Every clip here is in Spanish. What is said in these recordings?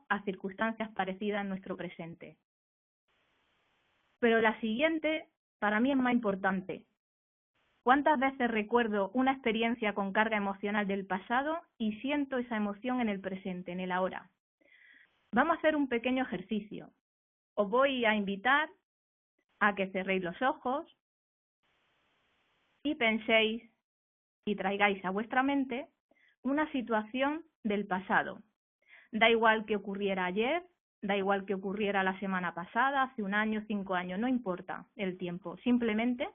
a circunstancias parecidas en nuestro presente. Pero la siguiente, para mí, es más importante. ¿Cuántas veces recuerdo una experiencia con carga emocional del pasado y siento esa emoción en el presente, en el ahora? Vamos a hacer un pequeño ejercicio. Os voy a invitar a que cerréis los ojos y penséis y traigáis a vuestra mente una situación del pasado. Da igual que ocurriera ayer, da igual que ocurriera la semana pasada, hace un año, 5 años, no importa el tiempo. Simplemente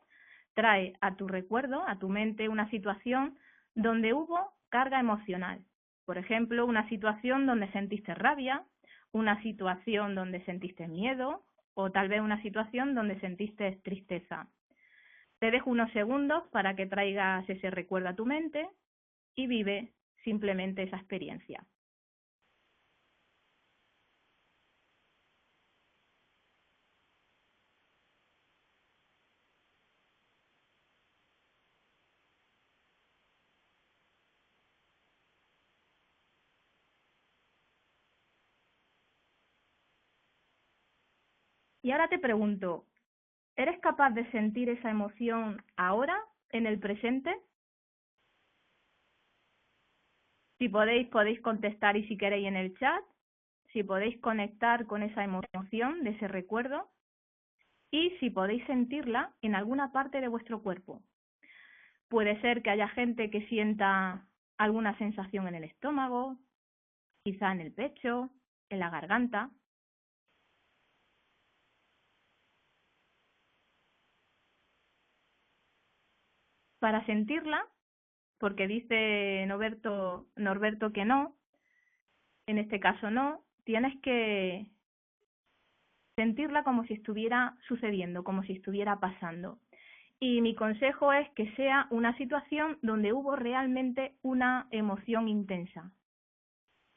trae a tu recuerdo, a tu mente, una situación donde hubo carga emocional. Por ejemplo, una situación donde sentiste rabia, una situación donde sentiste miedo o tal vez una situación donde sentiste tristeza. Te dejo unos segundos para que traigas ese recuerdo a tu mente y vive simplemente esa experiencia. Y ahora te pregunto, ¿eres capaz de sentir esa emoción ahora, en el presente? Si podéis contestar y si queréis en el chat, si podéis conectar con esa emoción de ese recuerdo y si podéis sentirla en alguna parte de vuestro cuerpo. Puede ser que haya gente que sienta alguna sensación en el estómago, quizá en el pecho, en la garganta. Para sentirla, porque dice Norberto que no, en este caso no, tienes que sentirla como si estuviera sucediendo, como si estuviera pasando. Y mi consejo es que sea una situación donde hubo realmente una emoción intensa.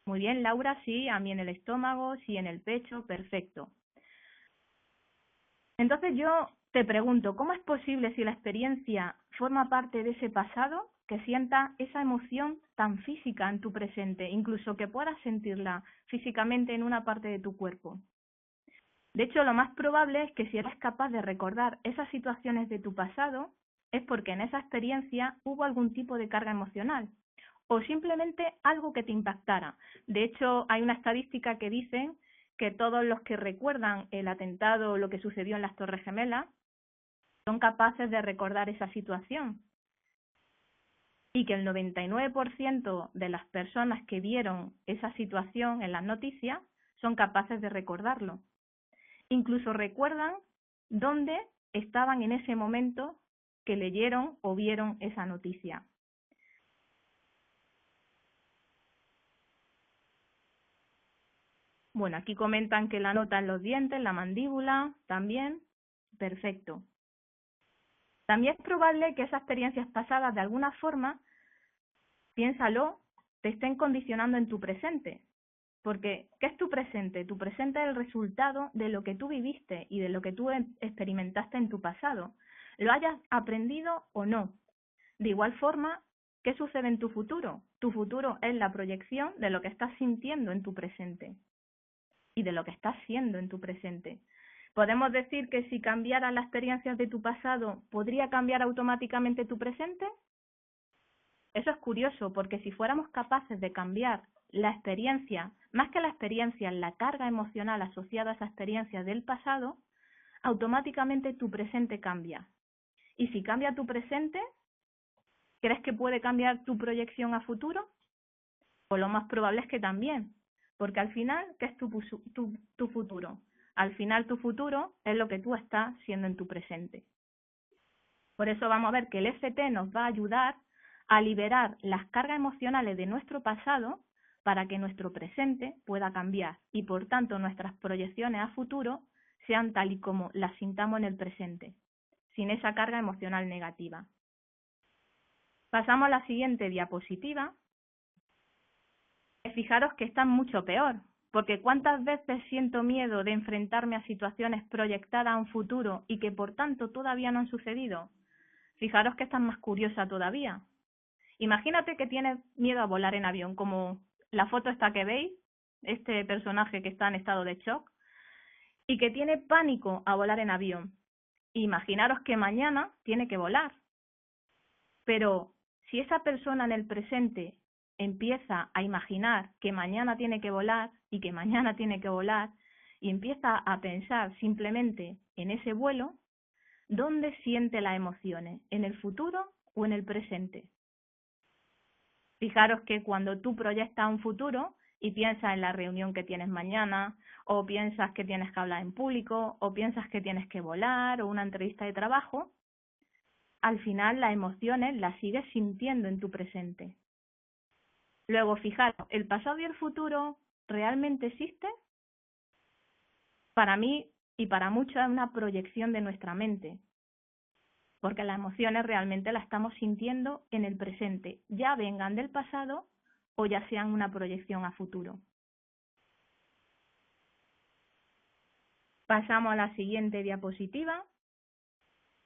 Muy bien, Laura, sí, a mí en el estómago, sí en el pecho, perfecto. Entonces yo te pregunto, ¿cómo es posible si la experiencia forma parte de ese pasado que sienta esa emoción tan física en tu presente, incluso que puedas sentirla físicamente en una parte de tu cuerpo? De hecho, lo más probable es que si eres capaz de recordar esas situaciones de tu pasado, es porque en esa experiencia hubo algún tipo de carga emocional o simplemente algo que te impactara. De hecho, hay una estadística que dice que todos los que recuerdan el atentado o lo que sucedió en las Torres Gemelas son capaces de recordar esa situación y que el 99% de las personas que vieron esa situación en las noticias son capaces de recordarlo. Incluso recuerdan dónde estaban en ese momento que leyeron o vieron esa noticia. Bueno, aquí comentan que la nota en los dientes, la mandíbula, también. Perfecto. También es probable que esas experiencias pasadas, de alguna forma, piénsalo, te estén condicionando en tu presente. Porque, ¿qué es tu presente? Tu presente es el resultado de lo que tú viviste y de lo que tú experimentaste en tu pasado. Lo hayas aprendido o no. De igual forma, ¿qué sucede en tu futuro? Tu futuro es la proyección de lo que estás sintiendo en tu presente y de lo que estás siendo en tu presente. ¿Podemos decir que si cambiaran las experiencias de tu pasado, podría cambiar automáticamente tu presente? Eso es curioso, porque si fuéramos capaces de cambiar la experiencia, más que la experiencia, la carga emocional asociada a esa experiencia del pasado, automáticamente tu presente cambia. Y si cambia tu presente, ¿crees que puede cambiar tu proyección a futuro? Pues lo más probable es que también, porque al final, ¿qué es tu futuro? Al final tu futuro es lo que tú estás siendo en tu presente. Por eso vamos a ver que el FT nos va a ayudar a liberar las cargas emocionales de nuestro pasado para que nuestro presente pueda cambiar y por tanto nuestras proyecciones a futuro sean tal y como las sintamos en el presente, sin esa carga emocional negativa. Pasamos a la siguiente diapositiva. Fijaros que está mucho peor, porque ¿cuántas veces siento miedo de enfrentarme a situaciones proyectadas a un futuro y que por tanto todavía no han sucedido? Fijaros que esta es más curiosa todavía. Imagínate que tienes miedo a volar en avión, como la foto esta que veis, este personaje que está en estado de shock y que tiene pánico a volar en avión. Imaginaros que mañana tiene que volar. Pero si esa persona en el presente empieza a imaginar que mañana tiene que volar y que mañana tiene que volar y empieza a pensar simplemente en ese vuelo, ¿dónde siente las emociones? ¿En el futuro o en el presente? Fijaros que cuando tú proyectas un futuro y piensas en la reunión que tienes mañana, o piensas que tienes que hablar en público, o piensas que tienes que volar, o una entrevista de trabajo, al final las emociones las sigues sintiendo en tu presente. Luego, fijaros, ¿el pasado y el futuro realmente existen? Para mí y para muchos es una proyección de nuestra mente, porque las emociones realmente las estamos sintiendo en el presente, ya vengan del pasado o ya sean una proyección a futuro. Pasamos a la siguiente diapositiva.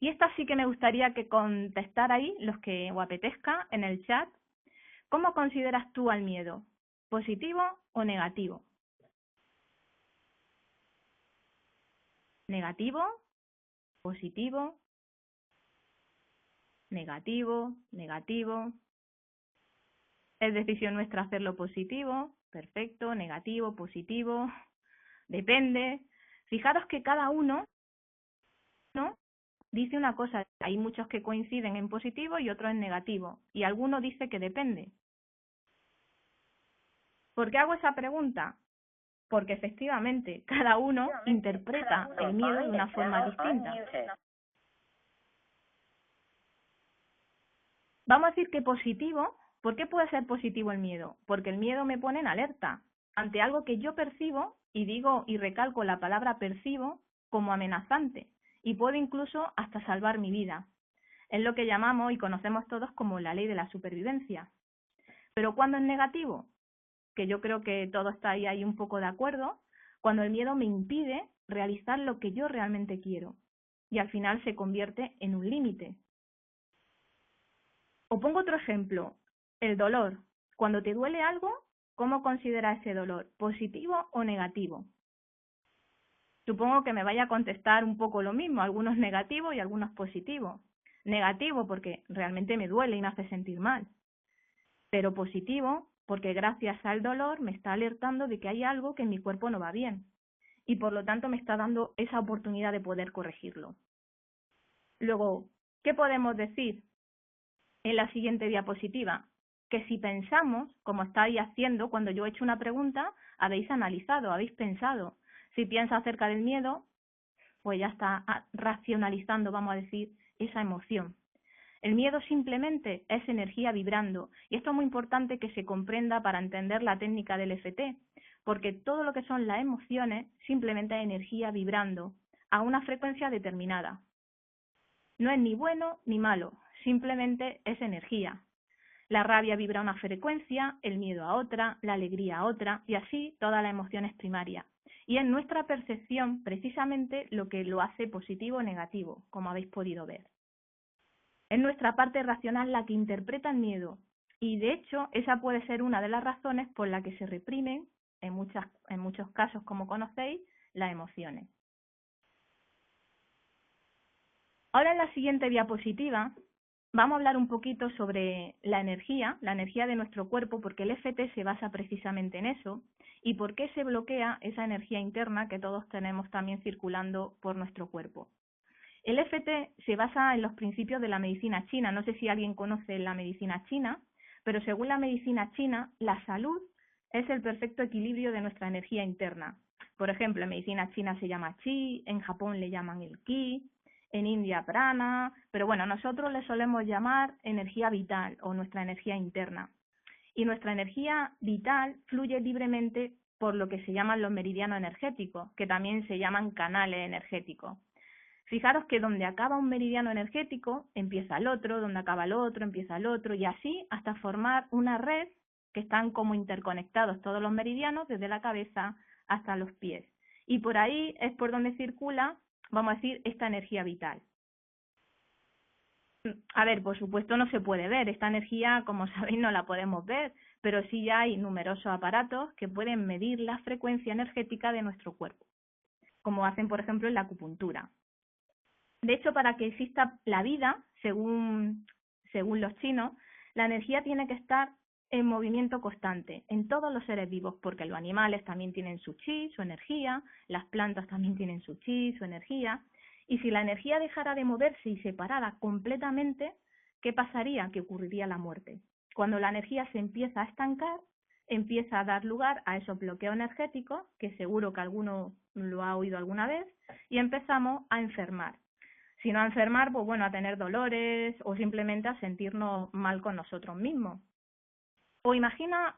Y esta sí que me gustaría que contestarais los que os apetezca en el chat. ¿Cómo consideras tú al miedo? ¿Positivo o negativo? ¿Negativo? ¿Positivo? ¿Negativo? ¿Negativo? ¿Es decisión nuestra hacerlo positivo? Perfecto, negativo, positivo. Depende. Fijaros que cada uno, ¿no?, dice una cosa. Hay muchos que coinciden en positivo y otros en negativo. Y alguno dice que depende. ¿Por qué hago esa pregunta? Porque efectivamente cada uno interpreta el miedo de una forma distinta. Vamos a decir que positivo. ¿Por qué puede ser positivo el miedo? Porque el miedo me pone en alerta ante algo que yo percibo, y digo y recalco la palabra percibo, como amenazante, y puede incluso hasta salvar mi vida. Es lo que llamamos y conocemos todos como la ley de la supervivencia. Pero cuando es negativo, que yo creo que todos estáis ahí un poco de acuerdo, cuando el miedo me impide realizar lo que yo realmente quiero y al final se convierte en un límite. O pongo otro ejemplo, el dolor. Cuando te duele algo, ¿cómo consideras ese dolor? ¿Positivo o negativo? Supongo que me vaya a contestar un poco lo mismo, algunos negativos y algunos positivos. Negativo porque realmente me duele y me hace sentir mal. Pero positivo porque gracias al dolor me está alertando de que hay algo que en mi cuerpo no va bien y por lo tanto me está dando esa oportunidad de poder corregirlo. Luego, ¿qué podemos decir en la siguiente diapositiva? Que si pensamos, como estáis haciendo cuando yo he hecho una pregunta, habéis analizado, habéis pensado. Si piensas acerca del miedo, pues ya está racionalizando, vamos a decir, esa emoción. El miedo simplemente es energía vibrando, y esto es muy importante que se comprenda para entender la técnica del EFT, porque todo lo que son las emociones simplemente es energía vibrando a una frecuencia determinada. No es ni bueno ni malo, simplemente es energía. La rabia vibra a una frecuencia, el miedo a otra, la alegría a otra, y así todas las emociones primarias. Y es nuestra percepción precisamente lo que lo hace positivo o negativo, como habéis podido ver. Es nuestra parte racional la que interpreta el miedo, y de hecho esa puede ser una de las razones por la que se reprimen, en muchos casos, como conocéis, las emociones. Ahora en la siguiente diapositiva vamos a hablar un poquito sobre la energía de nuestro cuerpo, porque el EFT se basa precisamente en eso, y por qué se bloquea esa energía interna que todos tenemos también circulando por nuestro cuerpo. El EFT se basa en los principios de la medicina china. No sé si alguien conoce la medicina china, pero según la medicina china, la salud es el perfecto equilibrio de nuestra energía interna. Por ejemplo, en medicina china se llama Qi, en Japón le llaman el Ki, en India Prana, pero bueno, nosotros le solemos llamar energía vital o nuestra energía interna. Y nuestra energía vital fluye libremente por lo que se llaman los meridianos energéticos, que también se llaman canales energéticos. Fijaros que donde acaba un meridiano energético, empieza el otro, donde acaba el otro, empieza el otro, y así hasta formar una red que están como interconectados todos los meridianos desde la cabeza hasta los pies. Y por ahí es por donde circula, vamos a decir, esta energía vital. A ver, por supuesto no se puede ver, esta energía, como sabéis, no la podemos ver, pero sí ya hay numerosos aparatos que pueden medir la frecuencia energética de nuestro cuerpo, como hacen, por ejemplo, en la acupuntura. De hecho, para que exista la vida, según los chinos, la energía tiene que estar en movimiento constante en todos los seres vivos, porque los animales también tienen su chi, su energía, las plantas también tienen su chi, su energía, y si la energía dejara de moverse y se parara completamente, ¿qué pasaría? Que ocurriría la muerte. Cuando la energía se empieza a estancar, empieza a dar lugar a esos bloqueos energéticos, que seguro que alguno lo ha oído alguna vez, y empezamos a enfermar. Si no a enfermar, pues bueno, a tener dolores o simplemente a sentirnos mal con nosotros mismos. O imagina,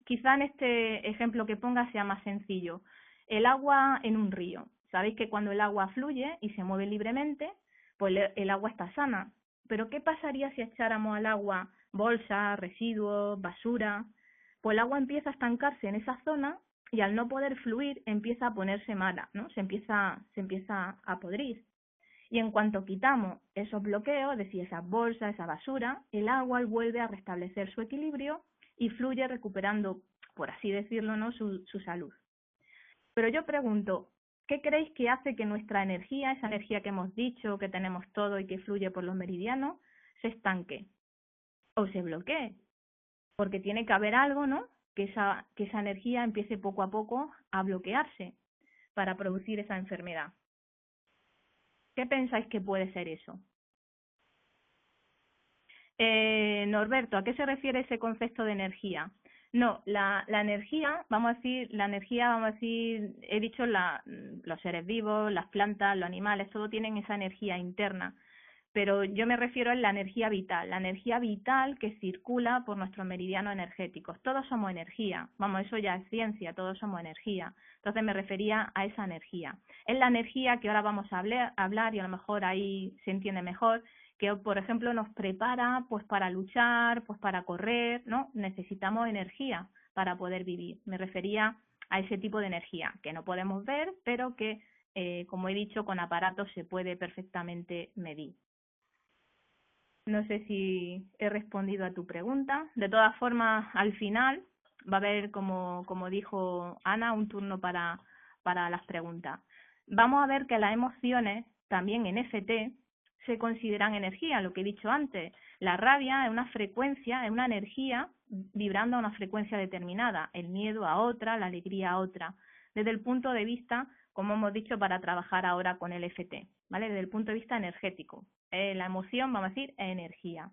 quizá en este ejemplo que ponga sea más sencillo, el agua en un río. Sabéis que cuando el agua fluye y se mueve libremente, pues el agua está sana. Pero ¿qué pasaría si echáramos al agua bolsas, residuos, basura? Pues el agua empieza a estancarse en esa zona y al no poder fluir empieza a ponerse mala, ¿no? Se empieza a podrir. Y en cuanto quitamos esos bloqueos, es decir, esas bolsas, esa basura, el agua vuelve a restablecer su equilibrio y fluye recuperando, por así decirlo, ¿no? su salud. Pero yo pregunto, ¿qué creéis que hace que nuestra energía, esa energía que hemos dicho, que tenemos todo y que fluye por los meridianos, se estanque o se bloquee? Porque tiene que haber algo, ¿no? Que esa energía empiece poco a poco a bloquearse para producir esa enfermedad. ¿Qué pensáis que puede ser eso? Norberto, ¿a qué se refiere ese concepto de energía? No, la energía, vamos a decir, he dicho los seres vivos, las plantas, los animales, todo tienen esa energía interna, pero yo me refiero a la energía vital que circula por nuestros meridianos energéticos. Todos somos energía, vamos, eso ya es ciencia, todos somos energía. Entonces me refería a esa energía. Es la energía que ahora vamos a hablar y a lo mejor ahí se entiende mejor, que por ejemplo nos prepara pues para luchar, pues para correr, ¿no? Necesitamos energía para poder vivir. Me refería a ese tipo de energía que no podemos ver, pero que, como he dicho, con aparatos se puede perfectamente medir. No sé si he respondido a tu pregunta. De todas formas, al final va a haber, como dijo Ana, un turno para las preguntas. Vamos a ver que las emociones, también en FT, se consideran energía, lo que he dicho antes. La rabia es una frecuencia, es una energía vibrando a una frecuencia determinada, el miedo a otra, la alegría a otra, desde el punto de vista, como hemos dicho, para trabajar ahora con el FT, ¿vale? Desde el punto de vista energético. La emoción, vamos a decir, es energía.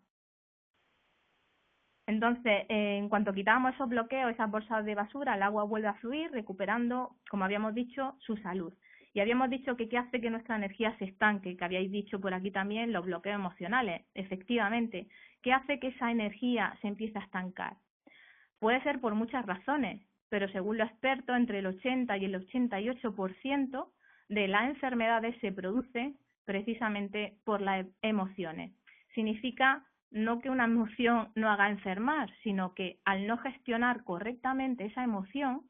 Entonces, en cuanto quitamos esos bloqueos, esas bolsas de basura, el agua vuelve a fluir, recuperando, como habíamos dicho, su salud. Y habíamos dicho que qué hace que nuestra energía se estanque, que habíais dicho por aquí también los bloqueos emocionales. Efectivamente, ¿qué hace que esa energía se empiece a estancar? Puede ser por muchas razones, pero según los expertos, entre el 80 y el 88% de las enfermedades se producen precisamente por las emociones. Significa no que una emoción no haga enfermar, sino que al no gestionar correctamente esa emoción,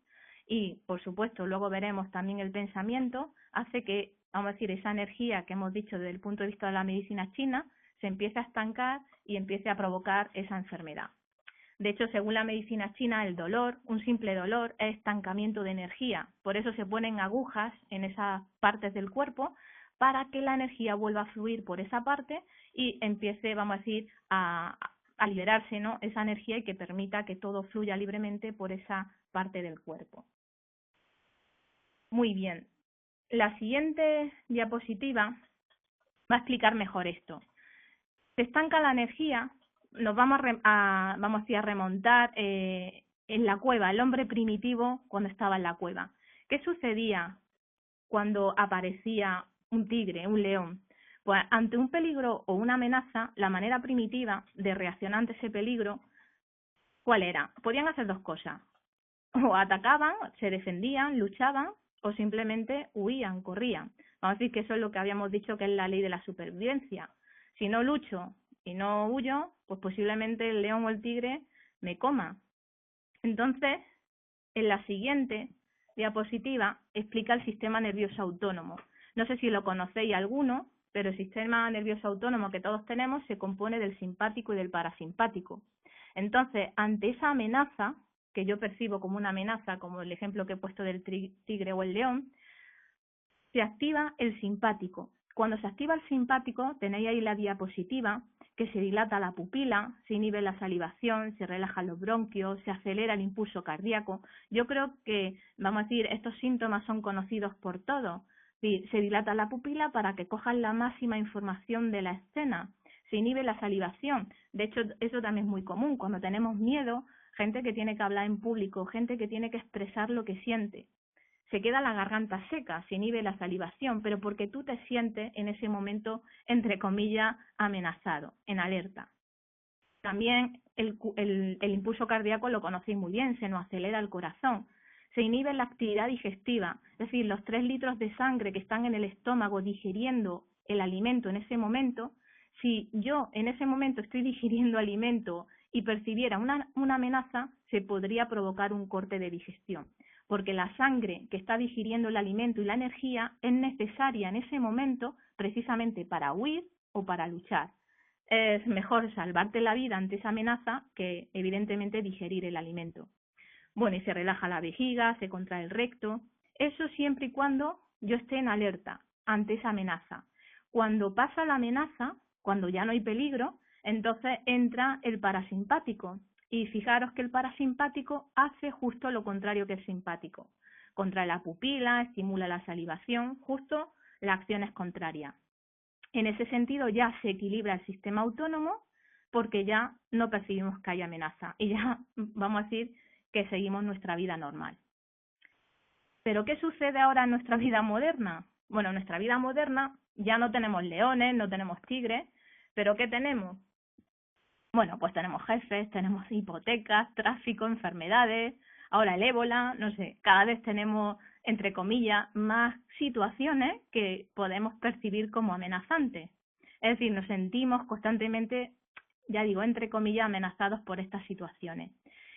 y por supuesto luego veremos también el pensamiento, hace que, vamos a decir, esa energía que hemos dicho desde el punto de vista de la medicina china, se empiece a estancar y empiece a provocar esa enfermedad. De hecho, según la medicina china, el dolor, un simple dolor, es estancamiento de energía. Por eso se ponen agujas en esas partes del cuerpo para que la energía vuelva a fluir por esa parte y empiece, vamos a decir, a liberarse, ¿no? Esa energía y que permita que todo fluya libremente por esa parte del cuerpo. Muy bien. La siguiente diapositiva va a explicar mejor esto. Se estanca la energía, nos vamos a remontar en la cueva, el hombre primitivo cuando estaba en la cueva. ¿Qué sucedía cuando aparecía un tigre, un león? Pues ante un peligro o una amenaza, la manera primitiva de reaccionar ante ese peligro, ¿cuál era? Podían hacer dos cosas. O atacaban, se defendían, luchaban, o simplemente huían, corrían. Vamos a decir que eso es lo que habíamos dicho que es la ley de la supervivencia. Si no lucho y no huyo, pues posiblemente el león o el tigre me coma. Entonces, en la siguiente diapositiva explica el sistema nervioso autónomo. No sé si lo conocéis alguno, pero el sistema nervioso autónomo que todos tenemos se compone del simpático y del parasimpático. Entonces, ante esa amenaza, que yo percibo como una amenaza, como el ejemplo que he puesto del tigre o el león, se activa el simpático. Cuando se activa el simpático, tenéis ahí la diapositiva, que se dilata la pupila, se inhibe la salivación, se relajan los bronquios, se acelera el impulso cardíaco. Yo creo que, vamos a decir, estos síntomas son conocidos por todos. Se dilata la pupila para que cojan la máxima información de la escena. Se inhibe la salivación. De hecho, eso también es muy común. Cuando tenemos miedo, gente que tiene que hablar en público, gente que tiene que expresar lo que siente. Se queda la garganta seca, se inhibe la salivación, pero porque tú te sientes en ese momento, entre comillas, amenazado, en alerta. También el impulso cardíaco lo conocéis muy bien, se nos acelera el corazón. Se inhibe la actividad digestiva, es decir, los 3 litros de sangre que están en el estómago digiriendo el alimento en ese momento. Si yo en ese momento estoy digiriendo alimento y percibiera una amenaza, se podría provocar un corte de digestión, porque la sangre que está digiriendo el alimento y la energía es necesaria en ese momento precisamente para huir o para luchar. Es mejor salvarte la vida ante esa amenaza que evidentemente digerir el alimento. Bueno, y se relaja la vejiga, se contrae el recto, eso siempre y cuando yo esté en alerta ante esa amenaza. Cuando pasa la amenaza, cuando ya no hay peligro, entonces entra el parasimpático. Y fijaros que el parasimpático hace justo lo contrario que el simpático. Contrae la pupila, estimula la salivación, justo la acción es contraria. En ese sentido ya se equilibra el sistema autónomo porque ya no percibimos que hay amenaza y ya vamos a decir que seguimos nuestra vida normal. ¿Pero qué sucede ahora en nuestra vida moderna? Bueno, en nuestra vida moderna ya no tenemos leones, no tenemos tigres, pero ¿qué tenemos? Bueno, pues tenemos jefes, tenemos hipotecas, tráfico, enfermedades, ahora el ébola, no sé, cada vez tenemos, entre comillas, más situaciones que podemos percibir como amenazantes. Es decir, nos sentimos constantemente, ya digo, entre comillas, amenazados por estas situaciones.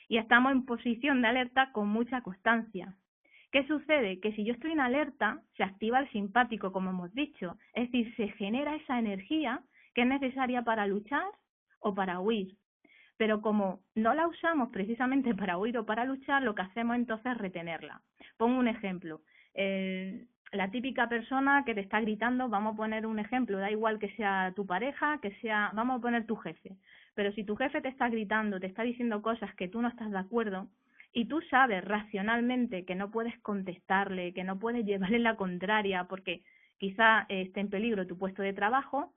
Y estamos en posición de alerta con mucha constancia. ¿Qué sucede? Que si yo estoy en alerta, se activa el simpático, como hemos dicho. Es decir, se genera esa energía que es necesaria para luchar o para huir. Pero como no la usamos precisamente para huir o para luchar, lo que hacemos entonces es retenerla. Pongo un ejemplo. La típica persona que te está gritando, vamos a poner un ejemplo, da igual que sea tu pareja, que sea, vamos a poner tu jefe. Pero si tu jefe te está gritando, te está diciendo cosas que tú no estás de acuerdo, y tú sabes racionalmente que no puedes contestarle, que no puedes llevarle la contraria, porque quizá esté en peligro tu puesto de trabajo,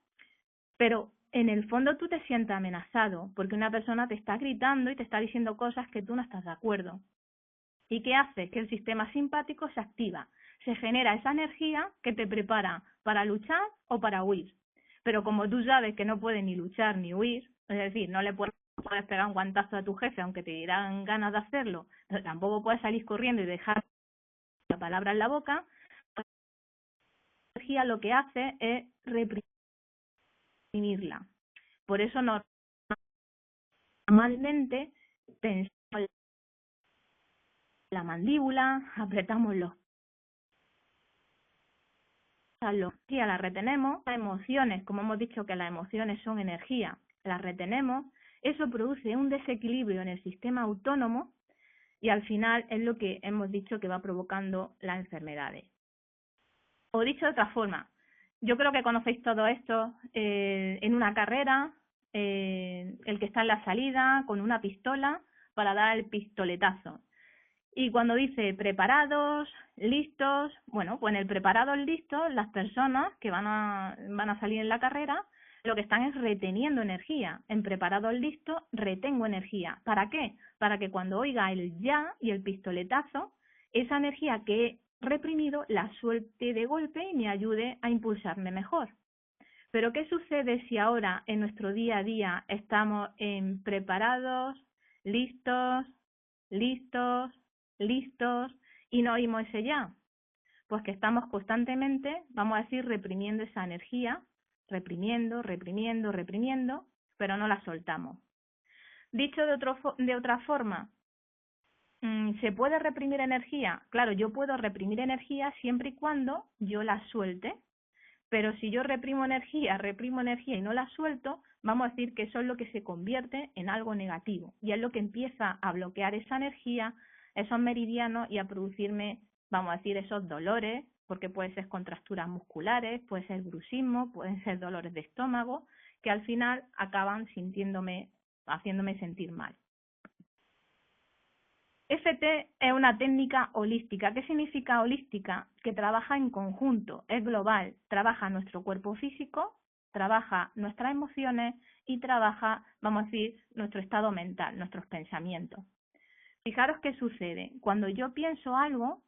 pero en el fondo tú te sientes amenazado porque una persona te está gritando y te está diciendo cosas que tú no estás de acuerdo. ¿Y qué hace? Que el sistema simpático se activa, se genera esa energía que te prepara para luchar o para huir. Pero como tú sabes que no puedes ni luchar ni huir, es decir, no le puedes pegar un guantazo a tu jefe aunque te dieran ganas de hacerlo, pero tampoco puedes salir corriendo y dejar la palabra en la boca, pues la energía lo que hace es reprimirla. Por eso normalmente tensamos la mandíbula, apretamos los la retenemos, las emociones, como hemos dicho que las emociones son energía, las retenemos, eso produce un desequilibrio en el sistema autónomo y al final es lo que hemos dicho que va provocando las enfermedades. O dicho de otra forma, yo creo que conocéis todo esto en una carrera, el que está en la salida con una pistola para dar el pistoletazo. Y cuando dice preparados, listos, bueno, pues en el preparados, listos, las personas que van a salir en la carrera, lo que están es reteniendo energía. En preparados, listos, retengo energía. ¿Para qué? Para que cuando oiga el ya y el pistoletazo, esa energía que he reprimido la suelte de golpe y me ayude a impulsarme mejor. Pero ¿qué sucede si ahora en nuestro día a día estamos en preparados, listos, listos, listos y no oímos ese ya? Pues que estamos constantemente, vamos a decir, reprimiendo esa energía, reprimiendo, reprimiendo, reprimiendo, pero no la soltamos. Dicho de otra forma, ¿se puede reprimir energía? Claro, yo puedo reprimir energía siempre y cuando yo la suelte, Pero si yo reprimo energía y no la suelto, vamos a decir que eso es lo que se convierte en algo negativo y es lo que empieza a bloquear esa energía, esos meridianos y a producirme, vamos a decir, esos dolores, porque puede ser contracturas musculares, puede ser bruxismo, pueden ser dolores de estómago, que al final acaban haciéndome sentir mal. EFT es una técnica holística. ¿Qué significa holística? Que trabaja en conjunto, es global, trabaja nuestro cuerpo físico, trabaja nuestras emociones y trabaja, vamos a decir, nuestro estado mental, nuestros pensamientos. Fijaros qué sucede. Cuando yo pienso algo,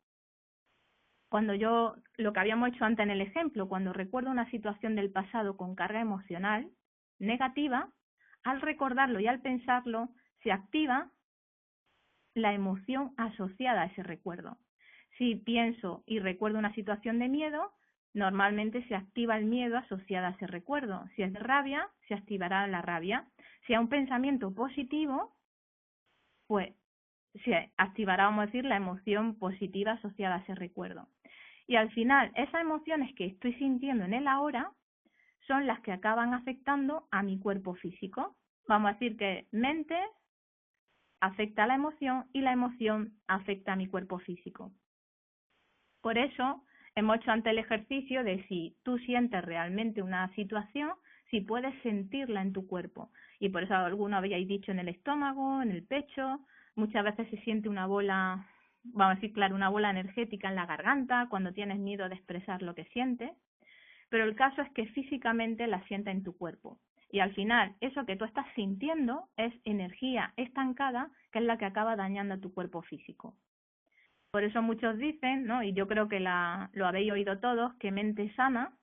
lo que habíamos hecho antes en el ejemplo, cuando recuerdo una situación del pasado con carga emocional negativa, al recordarlo y al pensarlo, se activa la emoción asociada a ese recuerdo. Si pienso y recuerdo una situación de miedo, normalmente se activa el miedo asociado a ese recuerdo. Si es de rabia, se activará la rabia. Si es un pensamiento positivo, pues se activará, vamos a decir, la emoción positiva asociada a ese recuerdo. Y al final, esas emociones que estoy sintiendo en el ahora son las que acaban afectando a mi cuerpo físico. Vamos a decir que mente afecta a la emoción y la emoción afecta a mi cuerpo físico. Por eso hemos hecho antes el ejercicio de si tú sientes realmente una situación, si puedes sentirla en tu cuerpo. Y por eso algunos habíais dicho en el estómago, en el pecho, muchas veces se siente una bola, vamos a decir, claro, una bola energética en la garganta cuando tienes miedo de expresar lo que sientes. Pero el caso es que físicamente la sientas en tu cuerpo. Y al final, eso que tú estás sintiendo es energía estancada, que es la que acaba dañando a tu cuerpo físico. Por eso muchos dicen, ¿no? Y yo creo que lo habéis oído todos, que mente sana,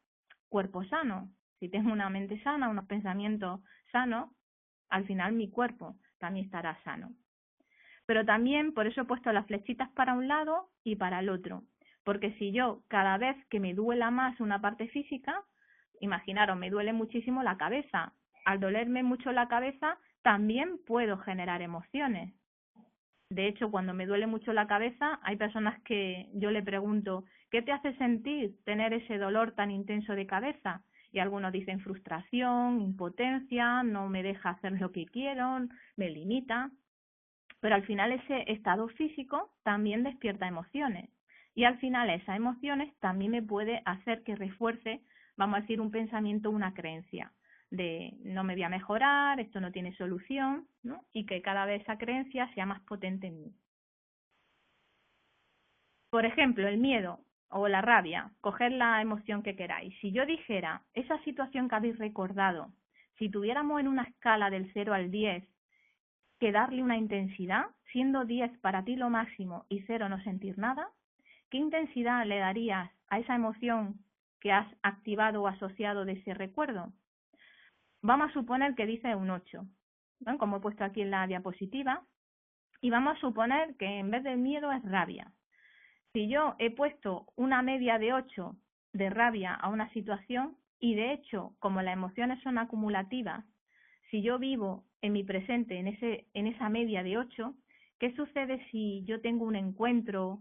cuerpo sano. Si tengo una mente sana, unos pensamientos sanos, al final mi cuerpo también estará sano. Pero también, por eso he puesto las flechitas para un lado y para el otro. Porque si yo, cada vez que me duela más una parte física, imaginaros, me duele muchísimo la cabeza. Al dolerme mucho la cabeza, también puedo generar emociones. De hecho, cuando me duele mucho la cabeza, hay personas que yo le pregunto, ¿qué te hace sentir tener ese dolor tan intenso de cabeza? Y algunos dicen frustración, impotencia, no me deja hacer lo que quiero, me limita. Pero al final ese estado físico también despierta emociones. Y al final esas emociones también me puede hacer que refuerce, vamos a decir, un pensamiento, una creencia de no me voy a mejorar, esto no tiene solución, ¿no? Y que cada vez esa creencia sea más potente en mí. Por ejemplo, el miedo o la rabia, coger la emoción que queráis. Si yo dijera, esa situación que habéis recordado, si tuviéramos en una escala del 0 al 10, que darle una intensidad, siendo 10 para ti lo máximo y 0 no sentir nada, ¿qué intensidad le darías a esa emoción que has activado o asociado de ese recuerdo? Vamos a suponer que dice un 8, ¿no? Como he puesto aquí en la diapositiva, y vamos a suponer que en vez de miedo es rabia. Si yo he puesto una media de 8 de rabia a una situación, y de hecho, como las emociones son acumulativas, si yo vivo en mi presente en esa media de 8, ¿qué sucede si yo tengo un encuentro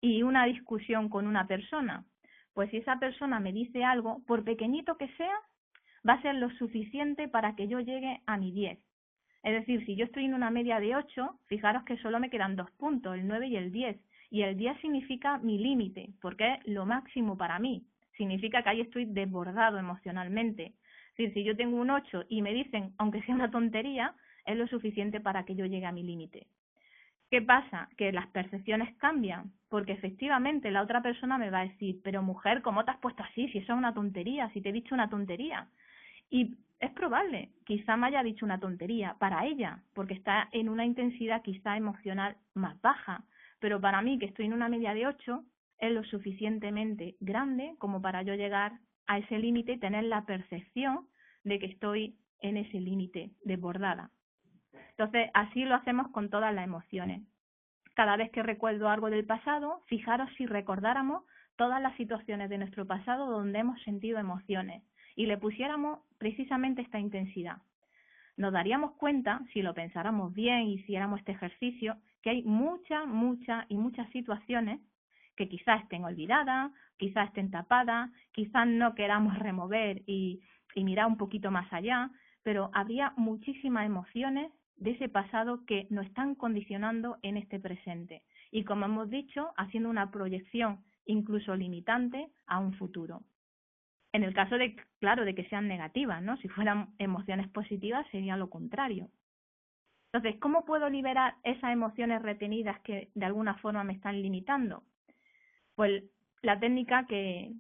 y una discusión con una persona? Pues si esa persona me dice algo, por pequeñito que sea, va a ser lo suficiente para que yo llegue a mi 10. Es decir, si yo estoy en una media de 8, fijaros que solo me quedan 2 puntos, el 9 y el 10. Y el 10 significa mi límite, porque es lo máximo para mí. Significa que ahí estoy desbordado emocionalmente. Es decir, si yo tengo un 8 y me dicen, aunque sea una tontería, es lo suficiente para que yo llegue a mi límite. ¿Qué pasa? Que las percepciones cambian, porque efectivamente la otra persona me va a decir, pero mujer, ¿cómo te has puesto así? Si eso es una tontería, si te he dicho una tontería. Y es probable, quizá me haya dicho una tontería para ella, porque está en una intensidad quizá emocional más baja, pero para mí, que estoy en una media de 8, es lo suficientemente grande como para yo llegar a ese límite y tener la percepción de que estoy en ese límite desbordada. Entonces, así lo hacemos con todas las emociones. Cada vez que recuerdo algo del pasado, fijaros si recordáramos todas las situaciones de nuestro pasado donde hemos sentido emociones y le pusiéramos precisamente esta intensidad. Nos daríamos cuenta, si lo pensáramos bien y hiciéramos este ejercicio, que hay muchas situaciones que quizás estén olvidadas, quizás estén tapadas, quizás no queramos remover y mirar un poquito más allá, pero habría muchísimas emociones de ese pasado que nos están condicionando en este presente. Y como hemos dicho, haciendo una proyección incluso limitante a un futuro. En el caso de, claro, de que sean negativas, ¿no? Si fueran emociones positivas sería lo contrario. Entonces, ¿cómo puedo liberar esas emociones retenidas que de alguna forma me están limitando? Pues la técnica que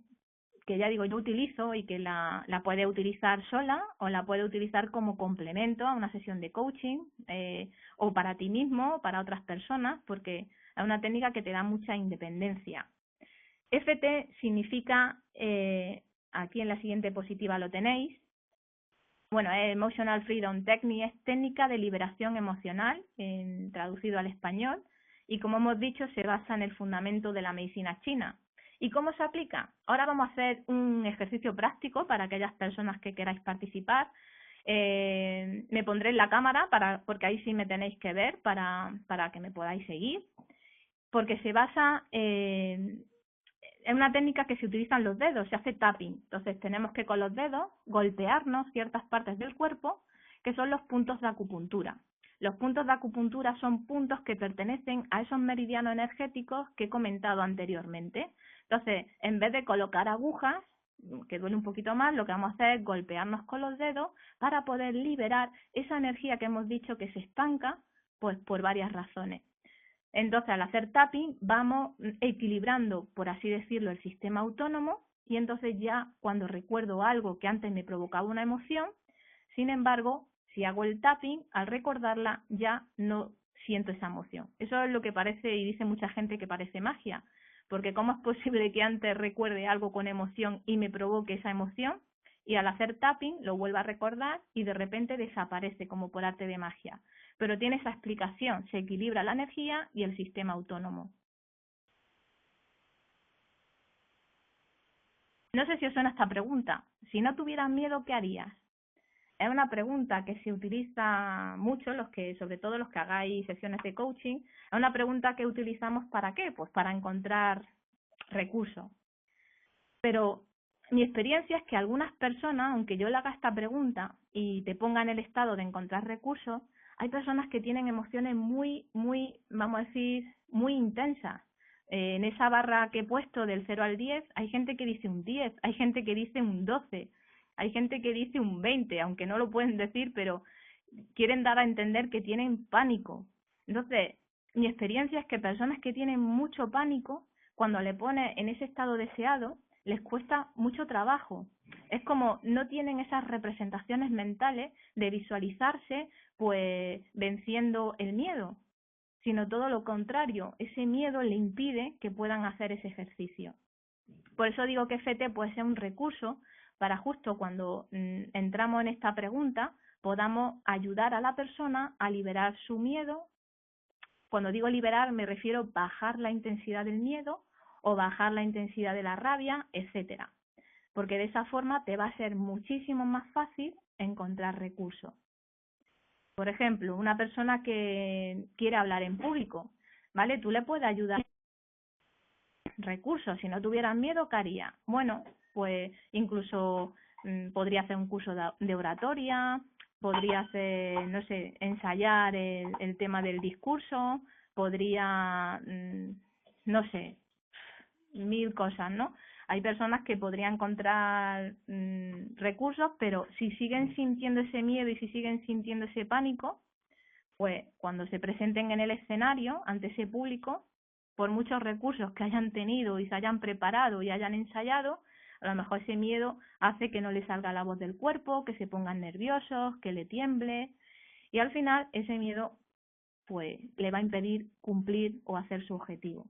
ya digo yo utilizo y que la puede utilizar sola o la puede utilizar como complemento a una sesión de coaching o para ti mismo o para otras personas, porque es una técnica que te da mucha independencia. FT significa, aquí en la siguiente diapositiva lo tenéis, bueno, Emotional Freedom Technique, es técnica de liberación emocional, traducido al español, y como hemos dicho, se basa en el fundamento de la medicina china. ¿Y cómo se aplica? Ahora vamos a hacer un ejercicio práctico para aquellas personas que queráis participar. Me pondré en la cámara, porque ahí sí me tenéis que ver para que me podáis seguir, porque se basa en una técnica que se utilizan los dedos, se hace tapping. Entonces tenemos que con los dedos golpearnos ciertas partes del cuerpo, que son los puntos de acupuntura. Los puntos de acupuntura son puntos que pertenecen a esos meridianos energéticos que he comentado anteriormente. Entonces, en vez de colocar agujas, que duele un poquito más, lo que vamos a hacer es golpearnos con los dedos para poder liberar esa energía que hemos dicho que se estanca, pues por varias razones. Entonces, al hacer tapping, vamos equilibrando, por así decirlo, el sistema autónomo, y entonces ya cuando recuerdo algo que antes me provocaba una emoción, sin embargo, si hago el tapping, al recordarla ya no siento esa emoción. Eso es lo que parece, y dice mucha gente que parece magia, porque ¿cómo es posible que antes recuerde algo con emoción y me provoque esa emoción? Y al hacer tapping lo vuelvo a recordar y de repente desaparece como por arte de magia. Pero tiene esa explicación, se equilibra la energía y el sistema autónomo. No sé si os suena esta pregunta. Si no tuvieras miedo, ¿qué harías? Es una pregunta que se utiliza mucho, sobre todo los que hagáis sesiones de coaching. Es una pregunta que utilizamos ¿para qué? Pues para encontrar recursos. Pero mi experiencia es que algunas personas, aunque yo le haga esta pregunta y te ponga en el estado de encontrar recursos, hay personas que tienen emociones muy, vamos a decir, muy intensas. En esa barra que he puesto del 0 al 10, hay gente que dice un 10, hay gente que dice un 12, hay gente que dice un 20, aunque no lo pueden decir, pero quieren dar a entender que tienen pánico. Entonces, mi experiencia es que personas que tienen mucho pánico, cuando le pones en ese estado deseado, les cuesta mucho trabajo. Es como no tienen esas representaciones mentales de visualizarse pues venciendo el miedo, sino todo lo contrario, ese miedo le impide que puedan hacer ese ejercicio. Por eso digo que FT puede ser un recurso para justo cuando entramos en esta pregunta podamos ayudar a la persona a liberar su miedo. Cuando digo liberar me refiero a bajar la intensidad del miedo o bajar la intensidad de la rabia, etcétera. Porque de esa forma te va a ser muchísimo más fácil encontrar recursos. Por ejemplo, una persona que quiere hablar en público, ¿vale? Tú le puedes ayudar recursos. Si no tuvieras miedo, ¿qué haría? Bueno, pues incluso podría hacer un curso de oratoria, podría hacer, no sé, ensayar el tema del discurso, podría, no sé, 1000 cosas, ¿no? Hay personas que podrían encontrar recursos, pero si siguen sintiendo ese miedo y si siguen sintiendo ese pánico, pues cuando se presenten en el escenario ante ese público, por muchos recursos que hayan tenido y se hayan preparado y hayan ensayado, a lo mejor ese miedo hace que no le salga la voz del cuerpo, que se pongan nerviosos, que le tiemble, y al final ese miedo pues le va a impedir cumplir o hacer su objetivo.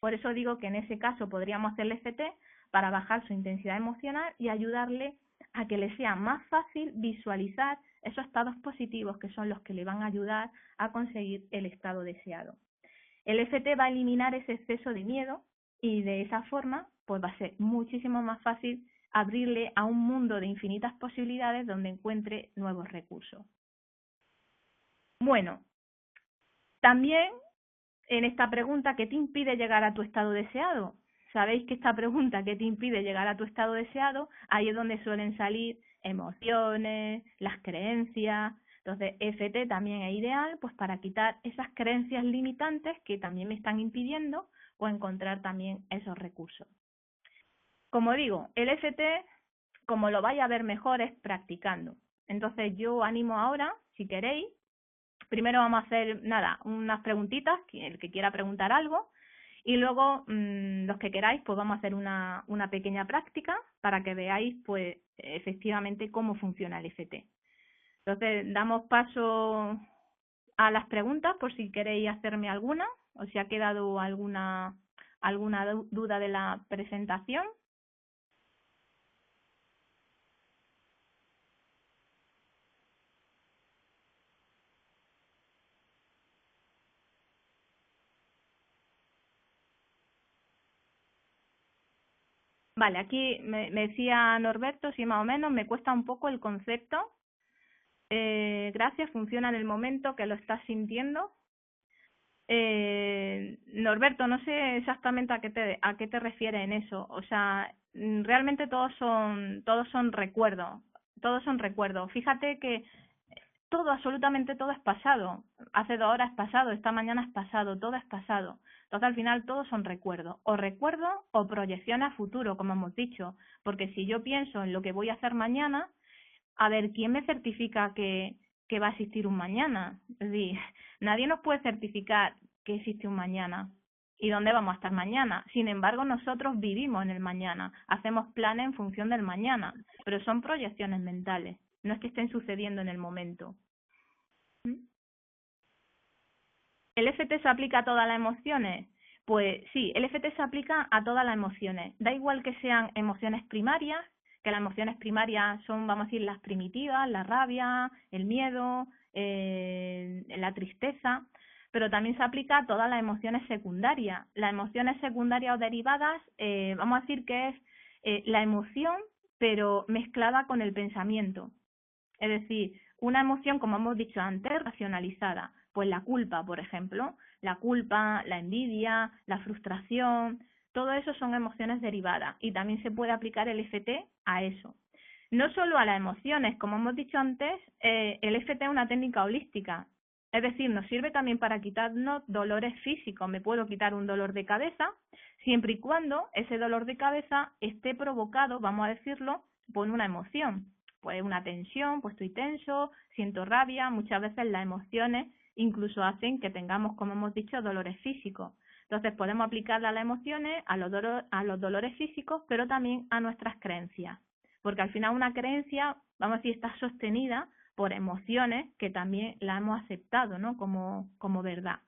Por eso digo que en ese caso podríamos hacerle FT para bajar su intensidad emocional y ayudarle a que le sea más fácil visualizar esos estados positivos que son los que le van a ayudar a conseguir el estado deseado. El FT va a eliminar ese exceso de miedo y de esa forma pues va a ser muchísimo más fácil abrirle a un mundo de infinitas posibilidades donde encuentre nuevos recursos. Bueno, también en esta pregunta, ¿qué te impide llegar a tu estado deseado? Sabéis que esta pregunta, ¿qué te impide llegar a tu estado deseado? Ahí es donde suelen salir emociones, las creencias. Entonces, FT también es ideal pues para quitar esas creencias limitantes que también me están impidiendo o encontrar también esos recursos. Como digo, el FT, como lo vais a ver mejor, es practicando. Entonces, yo animo ahora, si queréis, primero vamos a hacer, nada, unas preguntitas, el que quiera preguntar algo, y luego los que queráis, pues vamos a hacer una pequeña práctica para que veáis, pues, efectivamente cómo funciona el FT. Entonces, damos paso a las preguntas por si queréis hacerme alguna, o si ha quedado alguna duda de la presentación. Vale, aquí me decía Norberto, sí, más o menos, me cuesta un poco el concepto. Gracias, funciona en el momento que lo estás sintiendo. Norberto, no sé exactamente a qué te refieres en eso. O sea, realmente todos son recuerdos, todos son recuerdos. Fíjate que todo, absolutamente todo es pasado. Hace 2 horas es pasado, esta mañana es pasado, todo es pasado. Entonces al final todos son recuerdos, o proyecciones a futuro, como hemos dicho. Porque si yo pienso en lo que voy a hacer mañana, a ver, ¿quién me certifica que va a existir un mañana? Es decir, nadie nos puede certificar que existe un mañana y dónde vamos a estar mañana. Sin embargo, nosotros vivimos en el mañana, hacemos planes en función del mañana, pero son proyecciones mentales, no es que estén sucediendo en el momento. ¿El FT se aplica a todas las emociones? Pues sí, el FT se aplica a todas las emociones. Da igual que sean emociones primarias, que las emociones primarias son, vamos a decir, las primitivas, la rabia, el miedo, la tristeza, pero también se aplica a todas las emociones secundarias. Las emociones secundarias o derivadas, vamos a decir que es la emoción, pero mezclada con el pensamiento. Es decir, una emoción, como hemos dicho antes, racionalizada. Pues la culpa, por ejemplo. La culpa, la envidia, la frustración, todo eso son emociones derivadas y también se puede aplicar el FT a eso. No solo a las emociones, como hemos dicho antes, el FT es una técnica holística. Es decir, nos sirve también para quitarnos dolores físicos. Me puedo quitar un dolor de cabeza siempre y cuando ese dolor de cabeza esté provocado, vamos a decirlo, por una emoción. Pues una tensión, pues estoy tenso, siento rabia. Muchas veces las emociones incluso hacen que tengamos, como hemos dicho, dolores físicos. Entonces podemos aplicarla a las emociones, a los dolores físicos, pero también a nuestras creencias. Porque al final una creencia, vamos a decir, está sostenida por emociones que también la hemos aceptado, ¿no? Como verdad.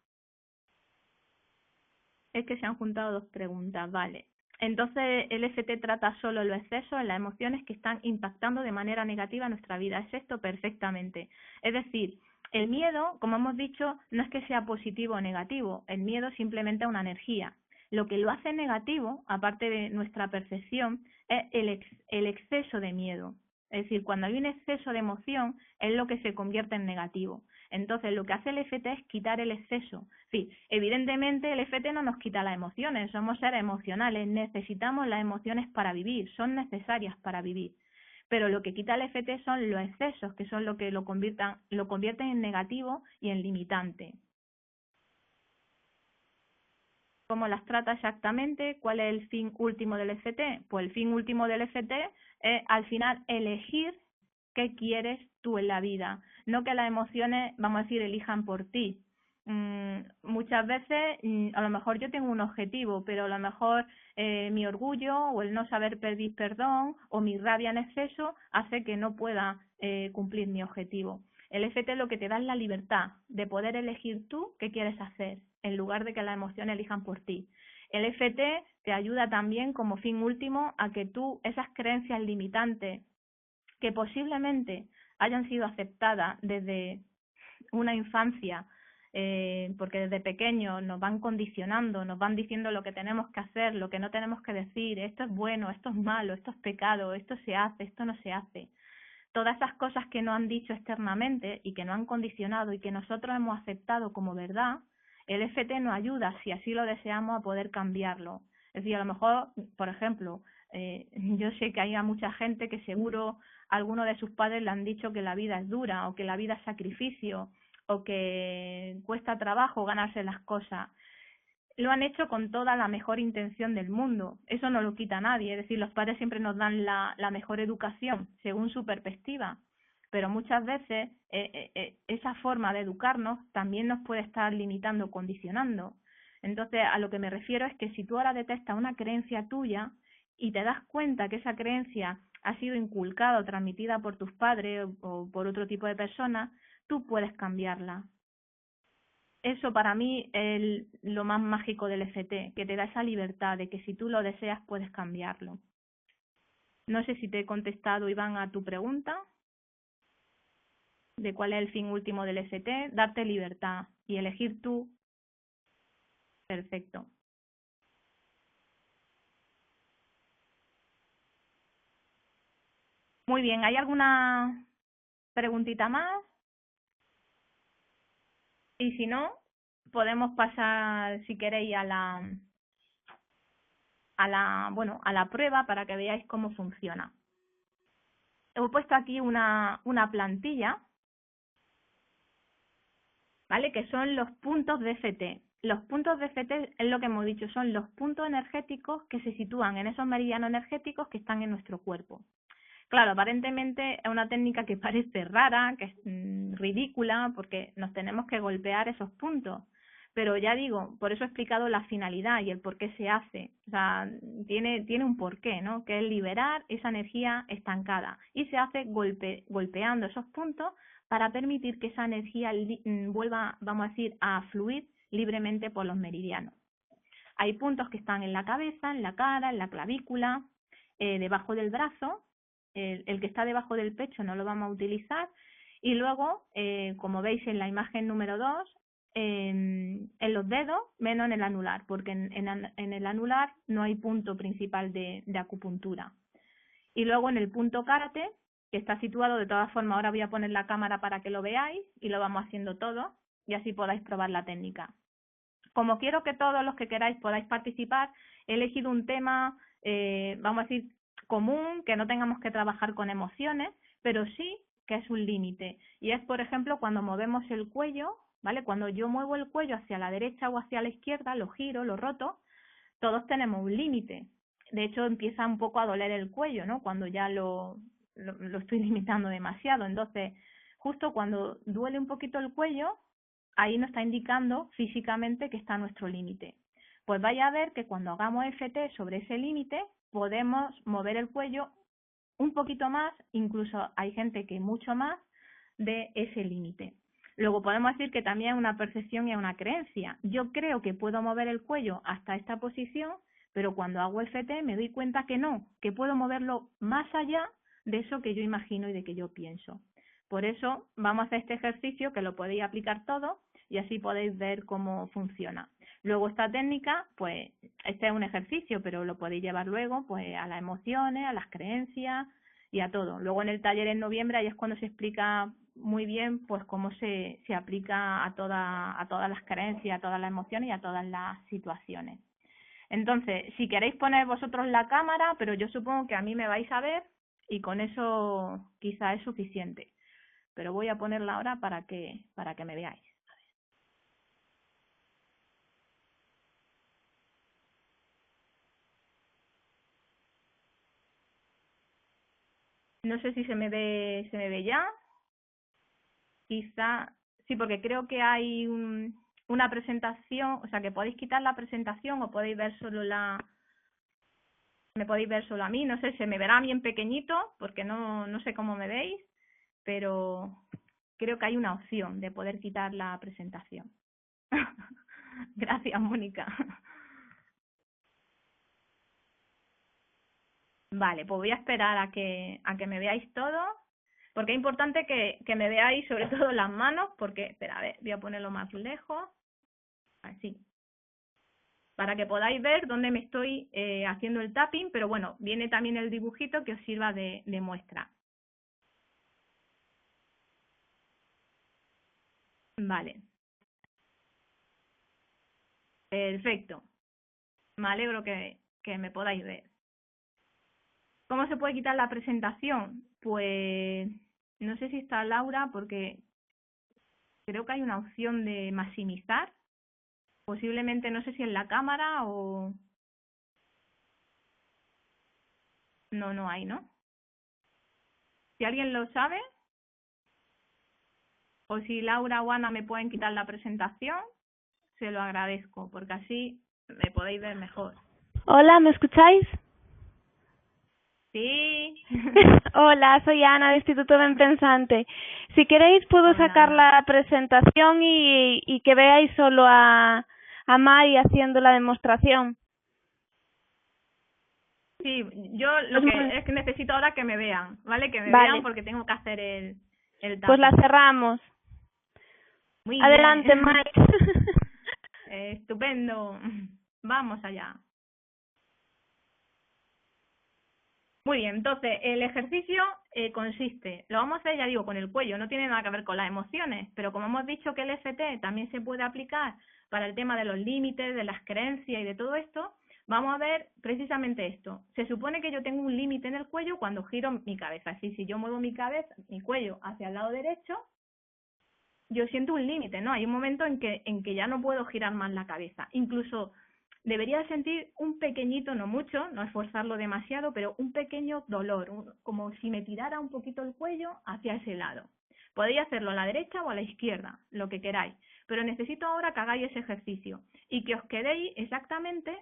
Es que se han juntado 2 preguntas, vale. Entonces, el FT trata solo los excesos en las emociones que están impactando de manera negativa nuestra vida. Es esto perfectamente. Es decir, el miedo, como hemos dicho, no es que sea positivo o negativo. El miedo simplemente es una energía. Lo que lo hace negativo, aparte de nuestra percepción, es el exceso de miedo. Es decir, cuando hay un exceso de emoción, es lo que se convierte en negativo. Entonces, lo que hace el FT es quitar el exceso. Sí, evidentemente el FT no nos quita las emociones, somos seres emocionales, necesitamos las emociones para vivir, son necesarias para vivir. Pero lo que quita el FT son los excesos, que son lo que lo convierten en negativo y en limitante. ¿Cómo las trata exactamente? ¿Cuál es el fin último del FT? Pues el fin último del FT es al final elegir qué quieres tú en la vida, no que las emociones, vamos a decir, elijan por ti. Muchas veces, a lo mejor yo tengo un objetivo, pero a lo mejor mi orgullo o el no saber pedir perdón o mi rabia en exceso hace que no pueda cumplir mi objetivo. El FT lo que te da es la libertad de poder elegir tú qué quieres hacer, en lugar de que las emociones elijan por ti. El FT te ayuda también como fin último a que tú esas creencias limitantes que posiblemente hayan sido aceptadas desde una infancia, porque desde pequeños nos van condicionando, nos van diciendo lo que tenemos que hacer, lo que no tenemos que decir, esto es bueno, esto es malo, esto es pecado, esto se hace, esto no se hace. Todas esas cosas que nos han dicho externamente y que nos han condicionado y que nosotros hemos aceptado como verdad, el EFT nos ayuda, si así lo deseamos, a poder cambiarlo. Es decir, a lo mejor, por ejemplo, yo sé que hay mucha gente que seguro algunos de sus padres le han dicho que la vida es dura o que la vida es sacrificio o que cuesta trabajo ganarse las cosas. Lo han hecho con toda la mejor intención del mundo. Eso no lo quita nadie. Es decir, los padres siempre nos dan la mejor educación según su perspectiva. Pero muchas veces esa forma de educarnos también nos puede estar limitando o condicionando. Entonces, a lo que me refiero es que si tú ahora detectas una creencia tuya y te das cuenta que esa creencia ha sido inculcada o transmitida por tus padres o por otro tipo de personas, tú puedes cambiarla. Eso para mí es lo más mágico del EFT, que te da esa libertad de que si tú lo deseas puedes cambiarlo. No sé si te he contestado, Iván, a tu pregunta de cuál es el fin último del EFT, darte libertad y elegir tú. Perfecto. Muy bien, ¿hay alguna preguntita más? Y si no, podemos pasar, si queréis, a la prueba para que veáis cómo funciona. He puesto aquí una plantilla, ¿vale? Que son los puntos de FT. Los puntos de FT es lo que hemos dicho, son los puntos energéticos que se sitúan en esos meridianos energéticos que están en nuestro cuerpo. Claro, aparentemente es una técnica que parece rara, que es ridícula, porque nos tenemos que golpear esos puntos. Pero ya digo, por eso he explicado la finalidad y el por qué se hace. O sea, tiene un porqué, ¿no? Que es liberar esa energía estancada. Y se hace golpeando esos puntos para permitir que esa energía vuelva, vamos a decir, a fluir libremente por los meridianos. Hay puntos que están en la cabeza, en la cara, en la clavícula, debajo del brazo. El que está debajo del pecho no lo vamos a utilizar. Y luego, como veis en la imagen número 2, en los dedos, menos en el anular, porque en el anular no hay punto principal de acupuntura. Y luego en el punto karate, que está situado, de todas formas, ahora voy a poner la cámara para que lo veáis y lo vamos haciendo todo y así podáis probar la técnica. Como quiero que todos los que queráis podáis participar, he elegido un tema, vamos a decir, común, que no tengamos que trabajar con emociones, pero sí que es un límite. Y es, por ejemplo, cuando movemos el cuello, ¿vale? Cuando yo muevo el cuello hacia la derecha o hacia la izquierda, lo giro, lo roto, todos tenemos un límite. De hecho, empieza un poco a doler el cuello, ¿no? Cuando ya lo estoy limitando demasiado. Entonces, justo cuando duele un poquito el cuello, ahí nos está indicando físicamente que está nuestro límite. Pues vaya a ver que cuando hagamos FT sobre ese límite, podemos mover el cuello un poquito más, incluso hay gente que mucho más de ese límite. Luego podemos decir que también es una percepción y una creencia. Yo creo que puedo mover el cuello hasta esta posición, pero cuando hago FT me doy cuenta que no, que puedo moverlo más allá de eso que yo imagino y de que yo pienso. Por eso vamos a hacer este ejercicio que lo podéis aplicar todo y así podéis ver cómo funciona. Luego esta técnica, pues este es un ejercicio, pero lo podéis llevar luego pues a las emociones, a las creencias y a todo. Luego en el taller en noviembre ahí es cuando se explica muy bien pues cómo se aplica a todas las creencias, a todas las emociones y a todas las situaciones. Entonces, si queréis poner vosotros la cámara, pero yo supongo que a mí me vais a ver y con eso quizá es suficiente. Pero voy a ponerla ahora para que me veáis. No sé si se me ve ya. Quizá, sí, porque creo que hay una presentación, o sea, que podéis quitar la presentación o podéis ver solo me podéis ver solo a mí, no sé, se me verá bien pequeñito, porque no sé cómo me veis, pero creo que hay una opción de poder quitar la presentación. Gracias, Mónica. Vale, pues voy a esperar a que me veáis todo, porque es importante que me veáis sobre todo las manos, porque, espera, a ver, voy a ponerlo más lejos, así, para que podáis ver dónde me estoy haciendo el tapping, pero bueno, viene también el dibujito que os sirva de muestra. Vale. Perfecto. Me alegro que me podáis ver. ¿Cómo se puede quitar la presentación? Pues no sé si está Laura, porque creo que hay una opción de maximizar. Posiblemente, no sé si en la cámara o... No hay, ¿no? Si alguien lo sabe, o si Laura o Ana me pueden quitar la presentación, se lo agradezco, porque así me podéis ver mejor. Hola, ¿me escucháis? Sí. Hola, soy Ana de Instituto Ben Pensante. Si queréis puedo Hola, sacar Ana. la presentación y que veáis solo a Mari haciendo la demostración. Sí, yo lo Pues, que es que necesito ahora que me vean, ¿vale? Que me vean vale, porque tengo que hacer el pues la tapping. cerramos. Muy Adelante, bien. Mari. Estupendo. Vamos allá. Muy bien, entonces el ejercicio consiste, lo vamos a hacer, ya digo, con el cuello, no tiene nada que ver con las emociones, pero como hemos dicho que el FT también se puede aplicar para el tema de los límites, de las creencias y de todo esto, vamos a ver precisamente esto. Se supone que yo tengo un límite en el cuello cuando giro mi cabeza. Así, si yo muevo mi cabeza, mi cuello hacia el lado derecho, yo siento un límite, ¿no? Hay un momento en que ya no puedo girar más la cabeza. Incluso debería sentir un pequeñito, no mucho, no esforzarlo demasiado, pero un pequeño dolor, como si me tirara un poquito el cuello hacia ese lado. Podéis hacerlo a la derecha o a la izquierda, lo que queráis, pero necesito ahora que hagáis ese ejercicio y que os quedéis exactamente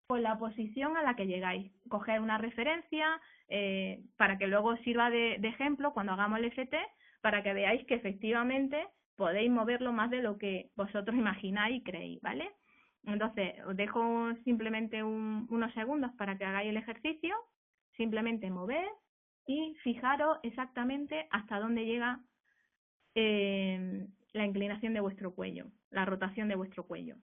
con la posición a la que llegáis. Coger una referencia para que luego sirva de ejemplo cuando hagamos el FT, para que veáis que efectivamente podéis moverlo más de lo que vosotros imagináis y creéis, ¿vale? Entonces, os dejo simplemente unos segundos para que hagáis el ejercicio, simplemente mover y fijaros exactamente hasta dónde llega la inclinación de vuestro cuello, la rotación de vuestro cuello.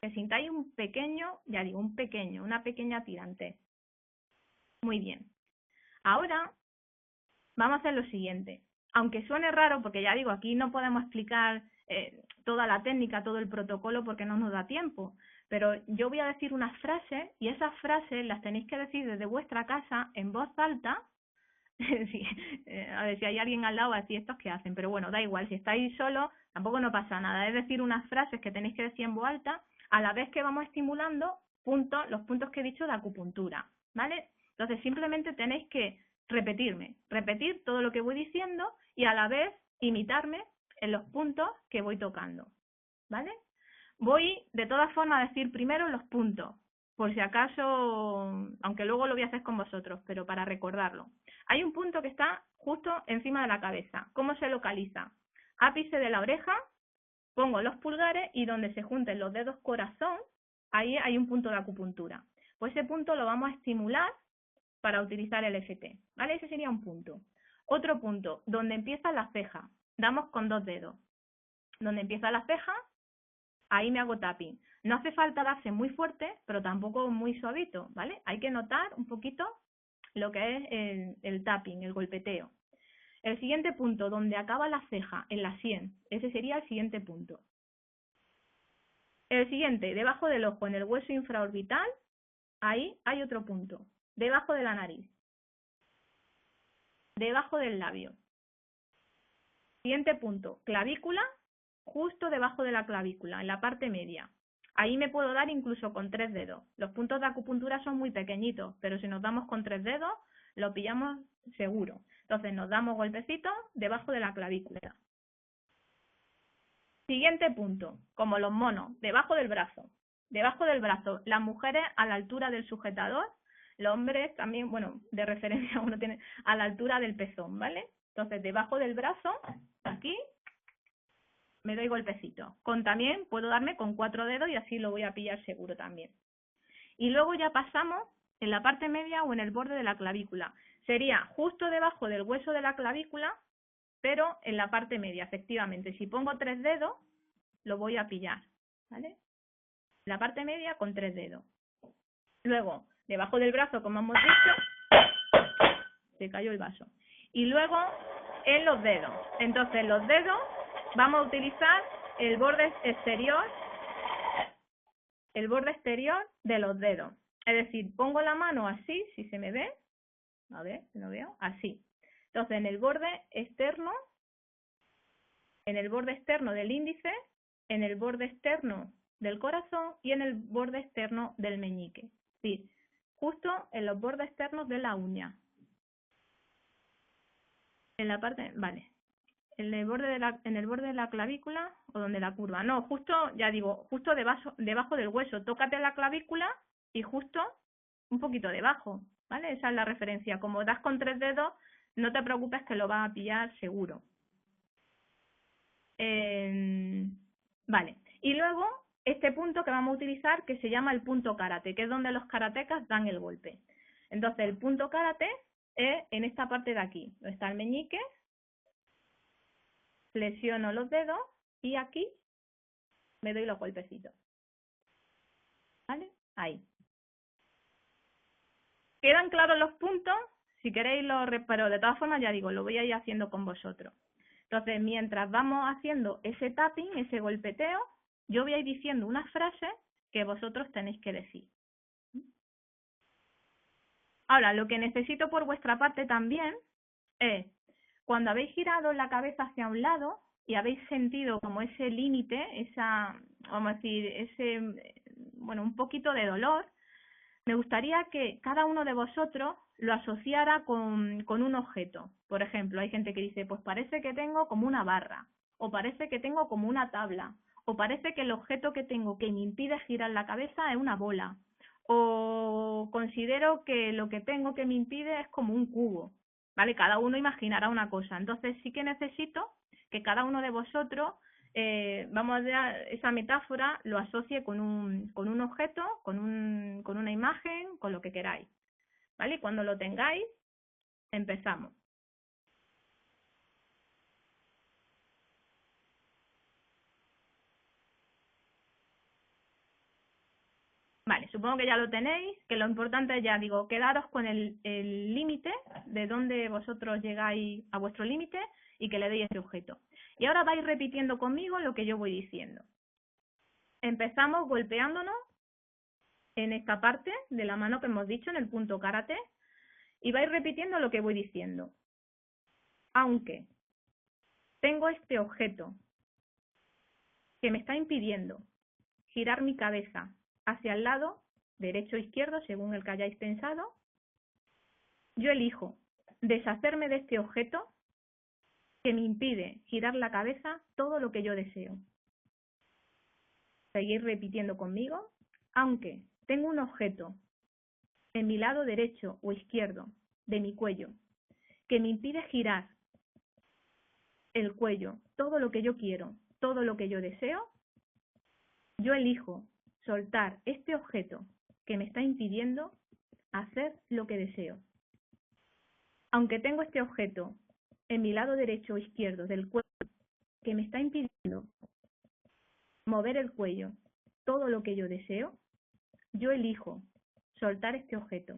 Que sintáis un pequeño, ya digo, una pequeña tirante. Muy bien. Ahora vamos a hacer lo siguiente. Aunque suene raro, porque ya digo, aquí no podemos explicar toda la técnica, todo el protocolo, porque no nos da tiempo. Pero yo voy a decir unas frases y esas frases las tenéis que decir desde vuestra casa en voz alta. Sí, a ver si hay alguien al lado, así estos que hacen. Pero bueno, da igual, si estáis solos, tampoco no pasa nada. Es decir, unas frases que tenéis que decir en voz alta a la vez que vamos estimulando los puntos que he dicho de acupuntura, ¿vale? Entonces simplemente tenéis que repetir todo lo que voy diciendo y a la vez imitarme en los puntos que voy tocando, ¿vale? Voy de todas formas a decir primero los puntos, por si acaso, aunque luego lo voy a hacer con vosotros, pero para recordarlo. Hay un punto que está justo encima de la cabeza. ¿Cómo se localiza? Ápice de la oreja, pongo los pulgares y donde se junten los dedos corazón, ahí hay un punto de acupuntura. Pues ese punto lo vamos a estimular para utilizar el FT, ¿vale? Ese sería un punto. Otro punto, donde empieza la ceja, damos con 2 dedos. Donde empieza la ceja, ahí me hago tapping. No hace falta darse muy fuerte, pero tampoco muy suavito, ¿vale? Hay que notar un poquito lo que es el tapping, el golpeteo. El siguiente punto, donde acaba la ceja, en la sien, ese sería el siguiente punto. El siguiente, debajo del ojo, en el hueso infraorbital, ahí hay otro punto. Debajo de la nariz. Debajo del labio. Siguiente punto, clavícula, justo debajo de la clavícula, en la parte media. Ahí me puedo dar incluso con 3 dedos. Los puntos de acupuntura son muy pequeñitos, pero si nos damos con 3 dedos, lo pillamos seguro. Entonces nos damos golpecitos debajo de la clavícula. Siguiente punto, como los monos, debajo del brazo. Debajo del brazo, las mujeres a la altura del sujetador, los hombres también, bueno, de referencia uno tiene a la altura del pezón, ¿vale? Entonces, debajo del brazo, aquí, me doy golpecitos. También puedo darme con 4 dedos y así lo voy a pillar seguro también. Y luego ya pasamos en la parte media o en el borde de la clavícula. Sería justo debajo del hueso de la clavícula, pero en la parte media, efectivamente. Si pongo 3 dedos, lo voy a pillar, ¿vale? La parte media con 3 dedos. Luego, debajo del brazo, como hemos dicho, se cayó el vaso. Y luego, en los dedos. Entonces, en los dedos vamos a utilizar el borde exterior de los dedos. Es decir, pongo la mano así, si se me ve, a ver, no veo, así. Entonces, en el borde externo del índice, en el borde externo del corazón y en el borde externo del meñique. Sí, justo en los bordes externos de la uña. En la parte, vale, en el borde de la clavícula o donde la curva. No, justo, ya digo, justo debajo del hueso. Tócate la clavícula y justo un poquito debajo, ¿vale? Esa es la referencia. Como das con 3 dedos, no te preocupes que lo vas a pillar seguro. Vale, y luego este punto que vamos a utilizar que se llama el punto karate, que es donde los karatecas dan el golpe. Entonces el punto karate es en esta parte de aquí, donde está el meñique, flexiono los dedos y aquí me doy los golpecitos. ¿Vale? Ahí. ¿Quedan claros los puntos? Si queréis, pero de todas formas ya digo, lo voy a ir haciendo con vosotros. Entonces, mientras vamos haciendo ese tapping, ese golpeteo, yo voy a ir diciendo unas frases que vosotros tenéis que decir. Ahora, lo que necesito por vuestra parte también es, cuando habéis girado la cabeza hacia un lado y habéis sentido como ese límite, vamos a decir, un poquito de dolor, me gustaría que cada uno de vosotros lo asociara con un objeto. Por ejemplo, hay gente que dice, pues parece que tengo como una barra, o parece que tengo como una tabla, o parece que el objeto que tengo que me impide girar la cabeza es una bola, o considero que lo que tengo que me impide es como un cubo, ¿vale? Cada uno imaginará una cosa. Entonces sí que necesito que cada uno de vosotros, vamos a ver, esa metáfora lo asocie con un objeto, con una imagen, con lo que queráis, ¿vale? Y cuando lo tengáis, empezamos. Vale, supongo que ya lo tenéis, que lo importante es, ya digo, quedaros con el límite de donde vosotros llegáis a vuestro límite y que le deis ese objeto. Y ahora vais repitiendo conmigo lo que yo voy diciendo. Empezamos golpeándonos en esta parte de la mano que hemos dicho, en el punto karate, y vais repitiendo lo que voy diciendo. Aunque tengo este objeto que me está impidiendo girar mi cabeza hacia el lado derecho o izquierdo, según el que hayáis pensado, yo elijo deshacerme de este objeto que me impide girar la cabeza todo lo que yo deseo. Seguir repitiendo conmigo. Aunque tengo un objeto en mi lado derecho o izquierdo de mi cuello que me impide girar el cuello todo lo que yo quiero, todo lo que yo deseo, yo elijo soltar este objeto que me está impidiendo hacer lo que deseo. Aunque tengo este objeto en mi lado derecho o izquierdo del cuello que me está impidiendo mover el cuello todo lo que yo deseo, yo elijo soltar este objeto,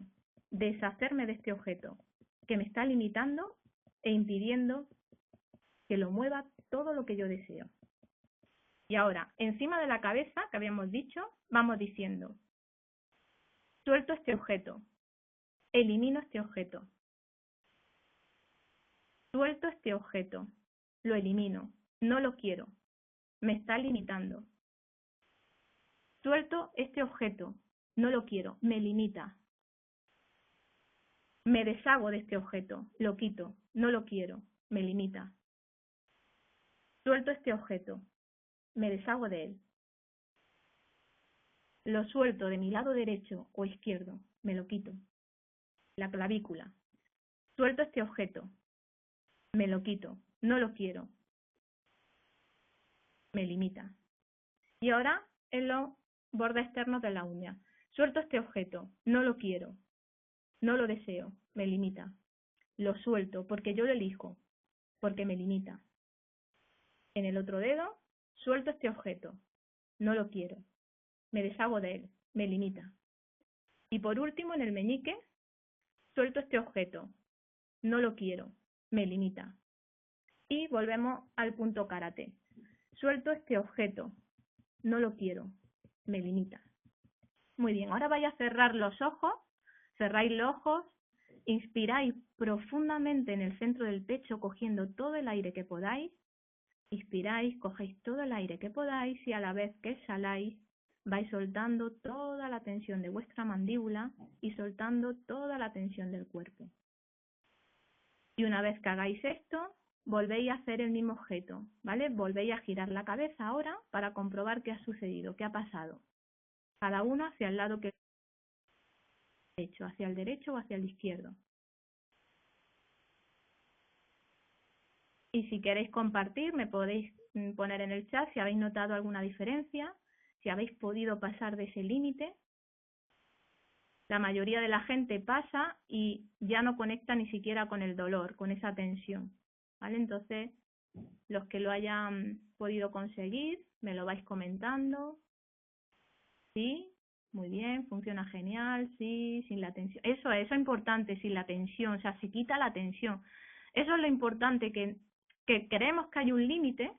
deshacerme de este objeto que me está limitando e impidiendo que lo mueva todo lo que yo deseo. Y ahora, encima de la cabeza, que habíamos dicho, vamos diciendo, suelto este objeto, elimino este objeto, suelto este objeto, lo elimino, no lo quiero, me está limitando. Suelto este objeto, no lo quiero, me limita. Me deshago de este objeto, lo quito, no lo quiero, me limita. Suelto este objeto, me deshago de él. Lo suelto de mi lado derecho o izquierdo, me lo quito. La clavícula. Suelto este objeto, me lo quito, no lo quiero, me limita. Y ahora en los bordes externos de la uña. Suelto este objeto, no lo quiero, no lo deseo, me limita. Lo suelto porque yo lo elijo, porque me limita. En el otro dedo, suelto este objeto, no lo quiero, me deshago de él, me limita. Y por último, en el meñique, suelto este objeto, no lo quiero, me limita. Y volvemos al punto karate. Suelto este objeto, no lo quiero, me limita. Muy bien, ahora vais a cerrar los ojos, cerráis los ojos, inspiráis profundamente en el centro del pecho cogiendo todo el aire que podáis, inspiráis, cogéis todo el aire que podáis y a la vez que exhaláis vais soltando toda la tensión de vuestra mandíbula y soltando toda la tensión del cuerpo. Y una vez que hagáis esto, volvéis a hacer el mismo objeto, ¿vale? Volvéis a girar la cabeza ahora para comprobar qué ha sucedido, qué ha pasado. Cada uno hacia el lado que ha hecho, hacia el derecho o hacia el izquierdo. Y si queréis compartir, me podéis poner en el chat si habéis notado alguna diferencia, si habéis podido pasar de ese límite. La mayoría de la gente pasa y ya no conecta ni siquiera con el dolor, con esa tensión, ¿vale? Entonces, los que lo hayan podido conseguir, me lo vais comentando. Sí, muy bien, funciona genial, sí, sin la tensión. Eso es importante, sin la tensión, o sea, se quita la tensión. Eso es lo importante, que creemos que hay un límite,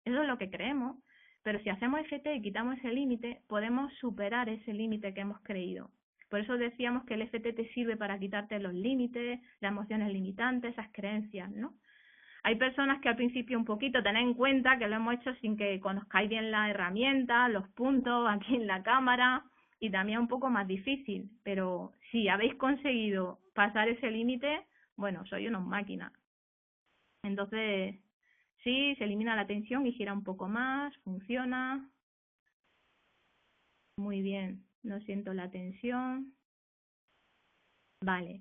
eso es lo que creemos, pero si hacemos FT y quitamos ese límite, podemos superar ese límite que hemos creído. Por eso decíamos que el FT te sirve para quitarte los límites, las emociones limitantes, esas creencias, ¿no? Hay personas que al principio un poquito, tened en cuenta que lo hemos hecho sin que conozcáis bien la herramienta, los puntos aquí en la cámara, y también un poco más difícil, pero si habéis conseguido pasar ese límite, bueno, sois unos máquinas. Entonces, sí, se elimina la tensión y gira un poco más, funciona. Muy bien, no siento la tensión. Vale.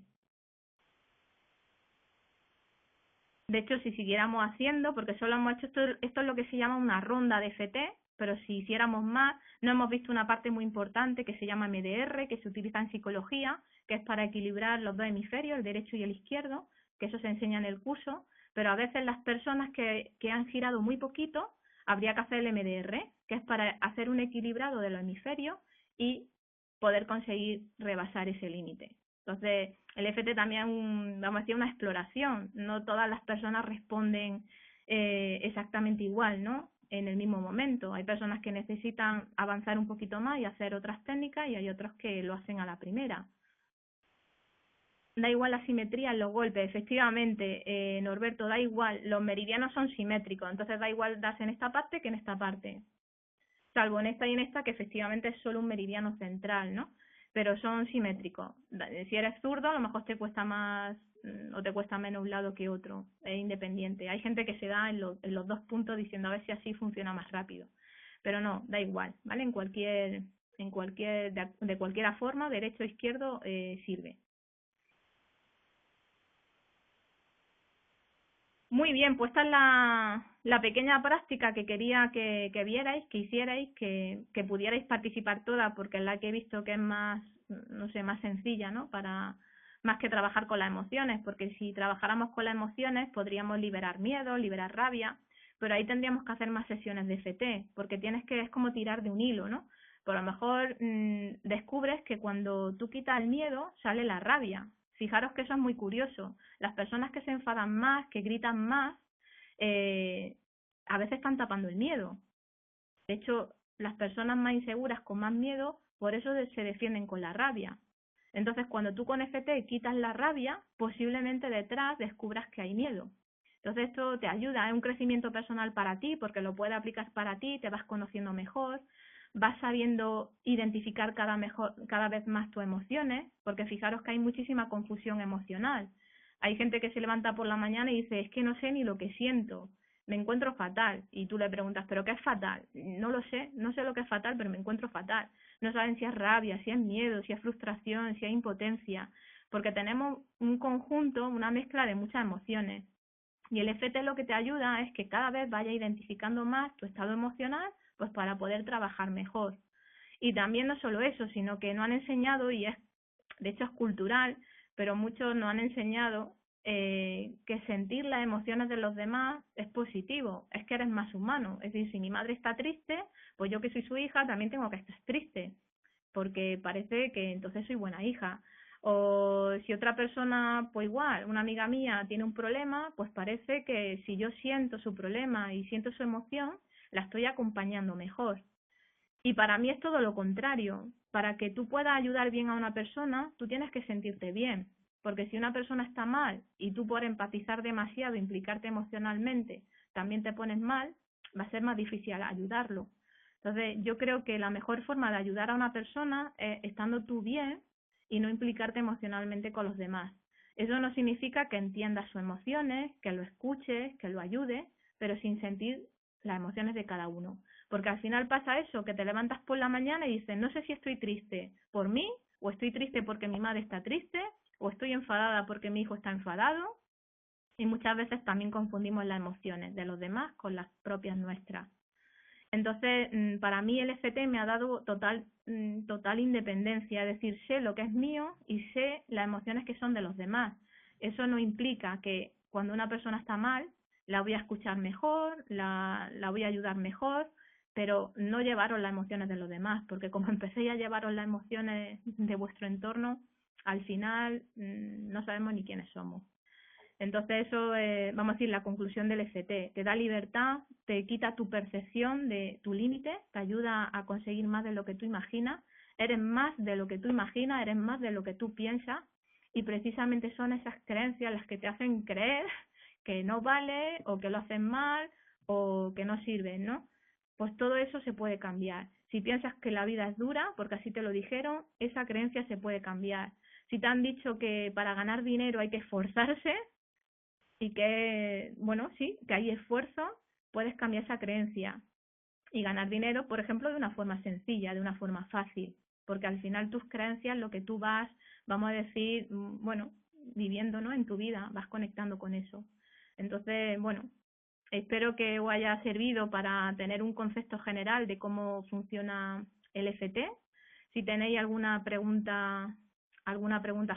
De hecho, si siguiéramos haciendo, porque solo hemos hecho esto es lo que se llama una ronda de FT, pero si hiciéramos más, no hemos visto una parte muy importante que se llama MDR, que se utiliza en psicología, que es para equilibrar los dos hemisferios, el derecho y el izquierdo, que eso se enseña en el curso, pero a veces las personas que han girado muy poquito, habría que hacer el MDR, que es para hacer un equilibrado de los hemisferios y poder conseguir rebasar ese límite. Entonces, el FT también, vamos a decir, una exploración. No todas las personas responden exactamente igual, ¿no? En el mismo momento. Hay personas que necesitan avanzar un poquito más y hacer otras técnicas y hay otros que lo hacen a la primera. Da igual la simetría en los golpes, efectivamente, Norberto, da igual. Los meridianos son simétricos, entonces da igual darse en esta parte que en esta parte. Salvo en esta y en esta, que efectivamente es solo un meridiano central, ¿no? Pero son simétricos. Si eres zurdo, a lo mejor te cuesta más o te cuesta menos un lado que otro, es independiente. Hay gente que se da en los dos puntos diciendo a ver si así funciona más rápido, pero no, da igual, ¿vale? De cualquier forma, derecho o izquierdo, sirve. Muy bien, pues esta es la pequeña práctica que quería que vierais, que hicierais, que pudierais participar todas, porque es la que he visto que es más, no sé, más sencilla, ¿no? Para más que trabajar con las emociones, porque si trabajáramos con las emociones podríamos liberar miedo, liberar rabia, pero ahí tendríamos que hacer más sesiones de FT, porque es como tirar de un hilo, ¿no? Por lo mejor descubres que cuando tú quitas el miedo sale la rabia. Fijaros que eso es muy curioso. Las personas que se enfadan más, que gritan más, a veces están tapando el miedo. De hecho, las personas más inseguras con más miedo, por eso se defienden con la rabia. Entonces, cuando tú con FT quitas la rabia, posiblemente detrás descubras que hay miedo. Entonces, esto te ayuda, es un crecimiento personal para ti, porque lo puedes aplicar para ti, te vas conociendo mejor, vas sabiendo identificar cada vez más tus emociones, porque fijaros que hay muchísima confusión emocional. Hay gente que se levanta por la mañana y dice, es que no sé ni lo que siento, me encuentro fatal. Y tú le preguntas, ¿pero qué es fatal? No lo sé, no sé lo que es fatal, pero me encuentro fatal. No saben si es rabia, si es miedo, si es frustración, si es impotencia, porque tenemos un conjunto, una mezcla de muchas emociones. Y el FT lo que te ayuda es que cada vez vaya identificando más tu estado emocional, pues para poder trabajar mejor. Y también no solo eso, sino que no han enseñado, y de hecho es cultural, pero muchos no han enseñado que sentir las emociones de los demás es positivo, es que eres más humano. Es decir, si mi madre está triste, pues yo que soy su hija también tengo que estar triste, porque parece que entonces soy buena hija. O si otra persona, pues igual, una amiga mía tiene un problema, pues parece que si yo siento su problema y siento su emoción, la estoy acompañando mejor. Y para mí es todo lo contrario. Para que tú puedas ayudar bien a una persona, tú tienes que sentirte bien. Porque si una persona está mal y tú por empatizar demasiado, implicarte emocionalmente, también te pones mal, va a ser más difícil ayudarlo. Entonces, yo creo que la mejor forma de ayudar a una persona es estando tú bien y no implicarte emocionalmente con los demás. Eso no significa que entiendas sus emociones, que lo escuches, que lo ayudes, pero sin sentir las emociones de cada uno. Porque al final pasa eso, que te levantas por la mañana y dices, no sé si estoy triste por mí, o estoy triste porque mi madre está triste, o estoy enfadada porque mi hijo está enfadado, y muchas veces también confundimos las emociones de los demás con las propias nuestras. Entonces, para mí el FT me ha dado total independencia, es decir, sé lo que es mío y sé las emociones que son de los demás. Eso no implica que cuando una persona está mal, la voy a escuchar mejor, la voy a ayudar mejor, pero no llevaros las emociones de los demás, porque como empecéis a llevaros las emociones de vuestro entorno, al final no sabemos ni quiénes somos. Entonces eso, vamos a decir, la conclusión del FT. Te da libertad, te quita tu percepción de tu límite, te ayuda a conseguir más de lo que tú imaginas, eres más de lo que tú imaginas, eres más de lo que tú piensas y precisamente son esas creencias las que te hacen creer que no vale o que lo hacen mal o que no sirven, ¿no? Pues todo eso se puede cambiar. Si piensas que la vida es dura, porque así te lo dijeron, esa creencia se puede cambiar. Si te han dicho que para ganar dinero hay que esforzarse, y que, bueno, sí, que hay esfuerzo, puedes cambiar esa creencia y ganar dinero, por ejemplo, de una forma sencilla, de una forma fácil, porque al final tus creencias, lo que tú vas, vamos a decir, bueno, viviendo, ¿no? En tu vida, vas conectando con eso. Entonces, bueno, espero que os haya servido para tener un concepto general de cómo funciona el FT. Si tenéis alguna pregunta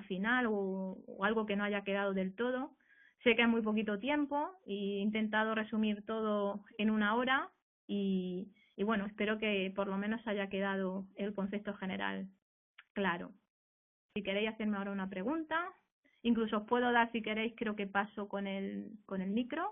final o algo que no haya quedado del todo, sé que es muy poquito tiempo y he intentado resumir todo en una hora y bueno, espero que por lo menos haya quedado el concepto general claro. Si queréis hacerme ahora una pregunta, incluso os puedo dar, si queréis, creo que paso con el micro.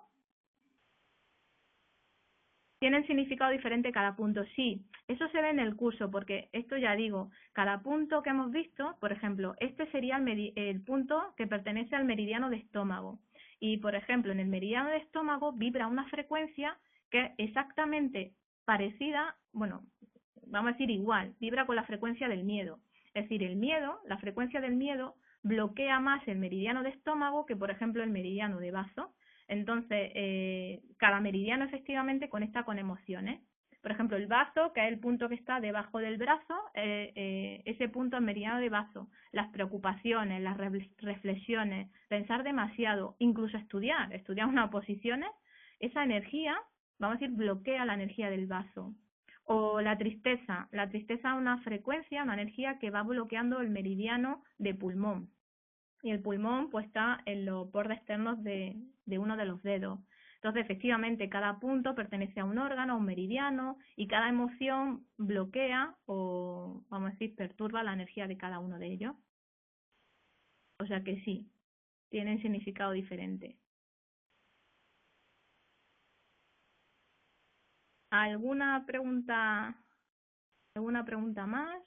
Tienen significado diferente cada punto, sí. Eso se ve en el curso, porque esto ya digo, cada punto que hemos visto, por ejemplo, este sería el punto que pertenece al meridiano de estómago. Y, por ejemplo, en el meridiano de estómago vibra una frecuencia que es exactamente parecida, bueno, vamos a decir igual, vibra con la frecuencia del miedo. Es decir, el miedo, la frecuencia del miedo, bloquea más el meridiano de estómago que, por ejemplo, el meridiano de bazo. Entonces, cada meridiano efectivamente conecta con emociones. Por ejemplo, el bazo, que es el punto que está debajo del brazo, ese punto es meridiano de bazo. Las preocupaciones, las reflexiones, pensar demasiado, incluso estudiar unas oposiciones, esa energía, vamos a decir, bloquea la energía del bazo. O la tristeza es una frecuencia, una energía que va bloqueando el meridiano de pulmón. Y el pulmón pues está en los bordes externos de uno de los dedos. Entonces, efectivamente, cada punto pertenece a un órgano, a un meridiano, y cada emoción bloquea o, vamos a decir, perturba la energía de cada uno de ellos. O sea que sí, tienen significado diferente. ¿Alguna pregunta más?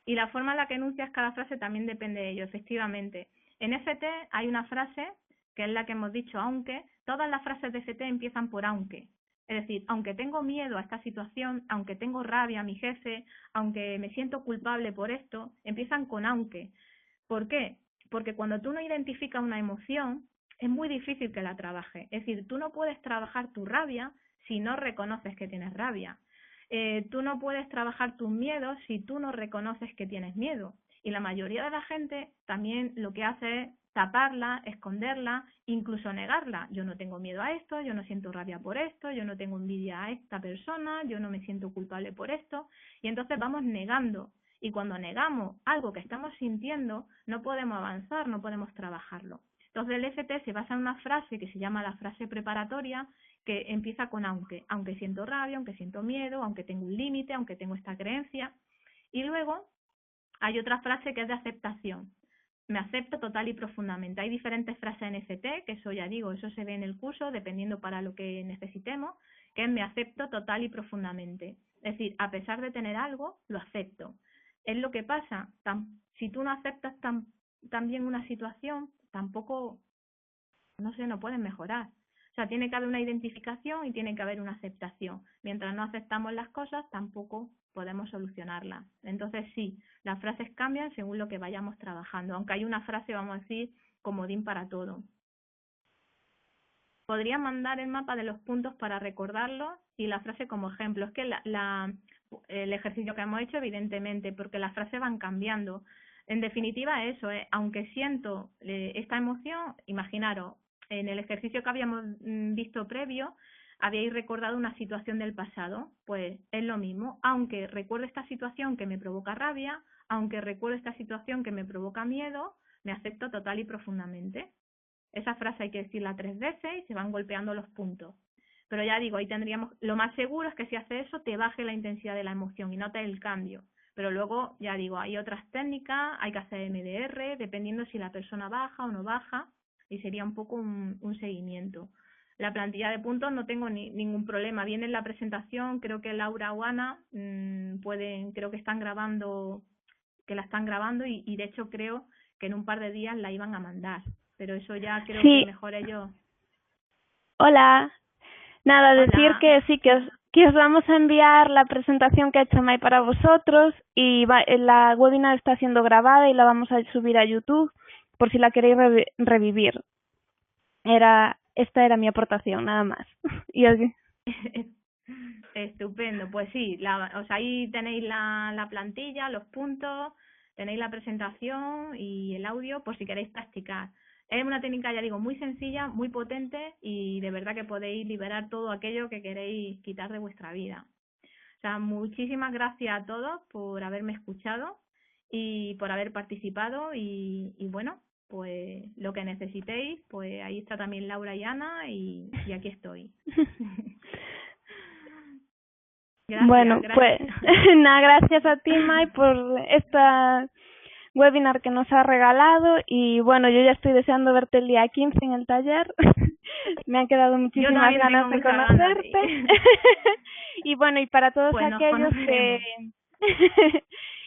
Y la forma en la que enuncias cada frase también depende de ello, efectivamente. En FT hay una frase, que es la que hemos dicho, aunque, todas las frases de FT empiezan por aunque. Es decir, aunque tengo miedo a esta situación, aunque tengo rabia a mi jefe, aunque me siento culpable por esto, empiezan con aunque. ¿Por qué? Porque cuando tú no identificas una emoción, es muy difícil que la trabajes. Es decir, tú no puedes trabajar tu rabia si no reconoces que tienes rabia. Tú no puedes trabajar tus miedos si tú no reconoces que tienes miedo. Y la mayoría de la gente también lo que hace es taparla, esconderla, incluso negarla. Yo no tengo miedo a esto, yo no siento rabia por esto, yo no tengo envidia a esta persona, yo no me siento culpable por esto. Y entonces vamos negando. Y cuando negamos algo que estamos sintiendo, no podemos avanzar, no podemos trabajarlo. Entonces el FT se basa en una frase que se llama la frase preparatoria, que empieza con aunque siento rabia, aunque siento miedo, aunque tengo un límite, aunque tengo esta creencia. Y luego hay otra frase que es de aceptación. Me acepto total y profundamente. Hay diferentes frases NFT, que eso ya digo, eso se ve en el curso, dependiendo para lo que necesitemos, que es me acepto total y profundamente. Es decir, a pesar de tener algo, lo acepto. Es lo que pasa, si tú no aceptas también una situación, tampoco, no sé, no puedes mejorar. O sea, tiene que haber una identificación y tiene que haber una aceptación. Mientras no aceptamos las cosas, tampoco podemos solucionarlas. Entonces, sí, las frases cambian según lo que vayamos trabajando, aunque hay una frase, vamos a decir, comodín para todo. Podría mandar el mapa de los puntos para recordarlo y la frase como ejemplo. Es que el ejercicio que hemos hecho, evidentemente, porque las frases van cambiando. En definitiva, eso, aunque siento esta emoción, imaginaros, en el ejercicio que habíamos visto previo, habíais recordado una situación del pasado, pues es lo mismo. Aunque recuerdo esta situación que me provoca rabia, aunque recuerdo esta situación que me provoca miedo, me acepto total y profundamente. Esa frase hay que decirla 3 veces y se van golpeando los puntos. Pero ya digo, ahí tendríamos, lo más seguro es que si hace eso te baje la intensidad de la emoción y notes el cambio. Pero luego, ya digo, hay otras técnicas, hay que hacer MDR, dependiendo si la persona baja o no baja, y sería un poco un seguimiento. La plantilla de puntos no tengo ningún problema. Viene en la presentación, creo que Laura o Ana creo que están grabando, que la están grabando y de hecho creo que en un par de días la iban a mandar. Pero eso ya creo que mejor ellos. Hola. Nada, Hola. decir que sí, que os vamos a enviar la presentación que ha hecho Mai para vosotros y la webinar está siendo grabada y la vamos a subir a YouTube por si la queréis revivir. Esta era mi aportación, nada más. Y así. Estupendo, pues sí, o sea, ahí tenéis la plantilla, los puntos, tenéis la presentación y el audio por si queréis practicar. Es una técnica, ya digo, muy sencilla, muy potente y de verdad que podéis liberar todo aquello que queréis quitar de vuestra vida. O sea, muchísimas gracias a todos por haberme escuchado y por haber participado y bueno, pues lo que necesitéis, pues ahí está también Laura y Ana y aquí estoy. Gracias, bueno, gracias. pues nada, gracias a ti, Mai, por esta webinar que nos ha regalado y bueno, yo ya estoy deseando verte el día 15 en el taller. Me han quedado muchísimas ganas de conocerte. Y bueno, y para todos aquellos que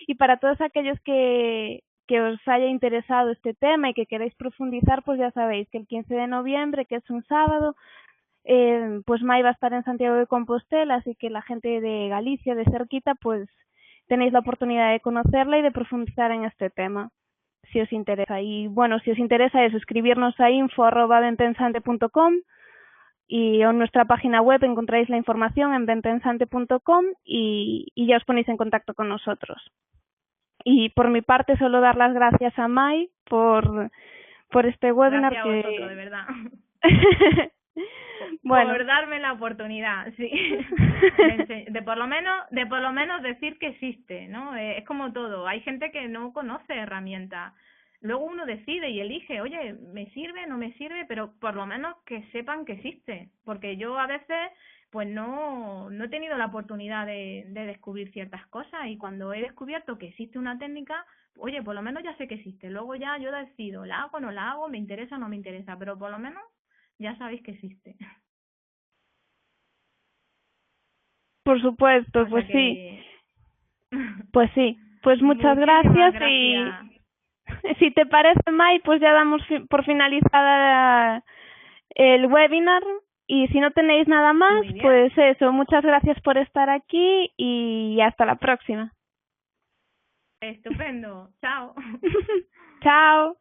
y para todos aquellos que os haya interesado este tema y que queréis profundizar, pues ya sabéis que el 15 de noviembre, que es un sábado, pues Mai va a estar en Santiago de Compostela, así que la gente de Galicia, de cerquita, pues tenéis la oportunidad de conocerla y de profundizar en este tema, si os interesa. Y bueno, si os interesa eso, escribirnos a info@benpensante.com y en nuestra página web encontráis la información en benpensante.com y ya os ponéis en contacto con nosotros. Y por mi parte, solo dar las gracias a Mai por este webinar. Gracias a vosotros, de verdad. Bueno. Por darme la oportunidad, sí, de por lo menos decir que existe, ¿no? Es como todo, hay gente que no conoce herramientas, luego uno decide y elige, oye, me sirve, no me sirve, pero por lo menos que sepan que existe, porque yo a veces pues no he tenido la oportunidad de descubrir ciertas cosas y cuando he descubierto que existe una técnica, oye, por lo menos ya sé que existe, luego ya yo decido, la hago o no la hago, me interesa o no me interesa, pero por lo menos ya sabéis que existe. Por supuesto, O pues sea sí. Pues sí, pues muchas gracias y si te parece, Mai, pues ya damos por finalizada el webinar y si no tenéis nada más, pues eso, muchas gracias por estar aquí y hasta la próxima. Estupendo, chao. Chao.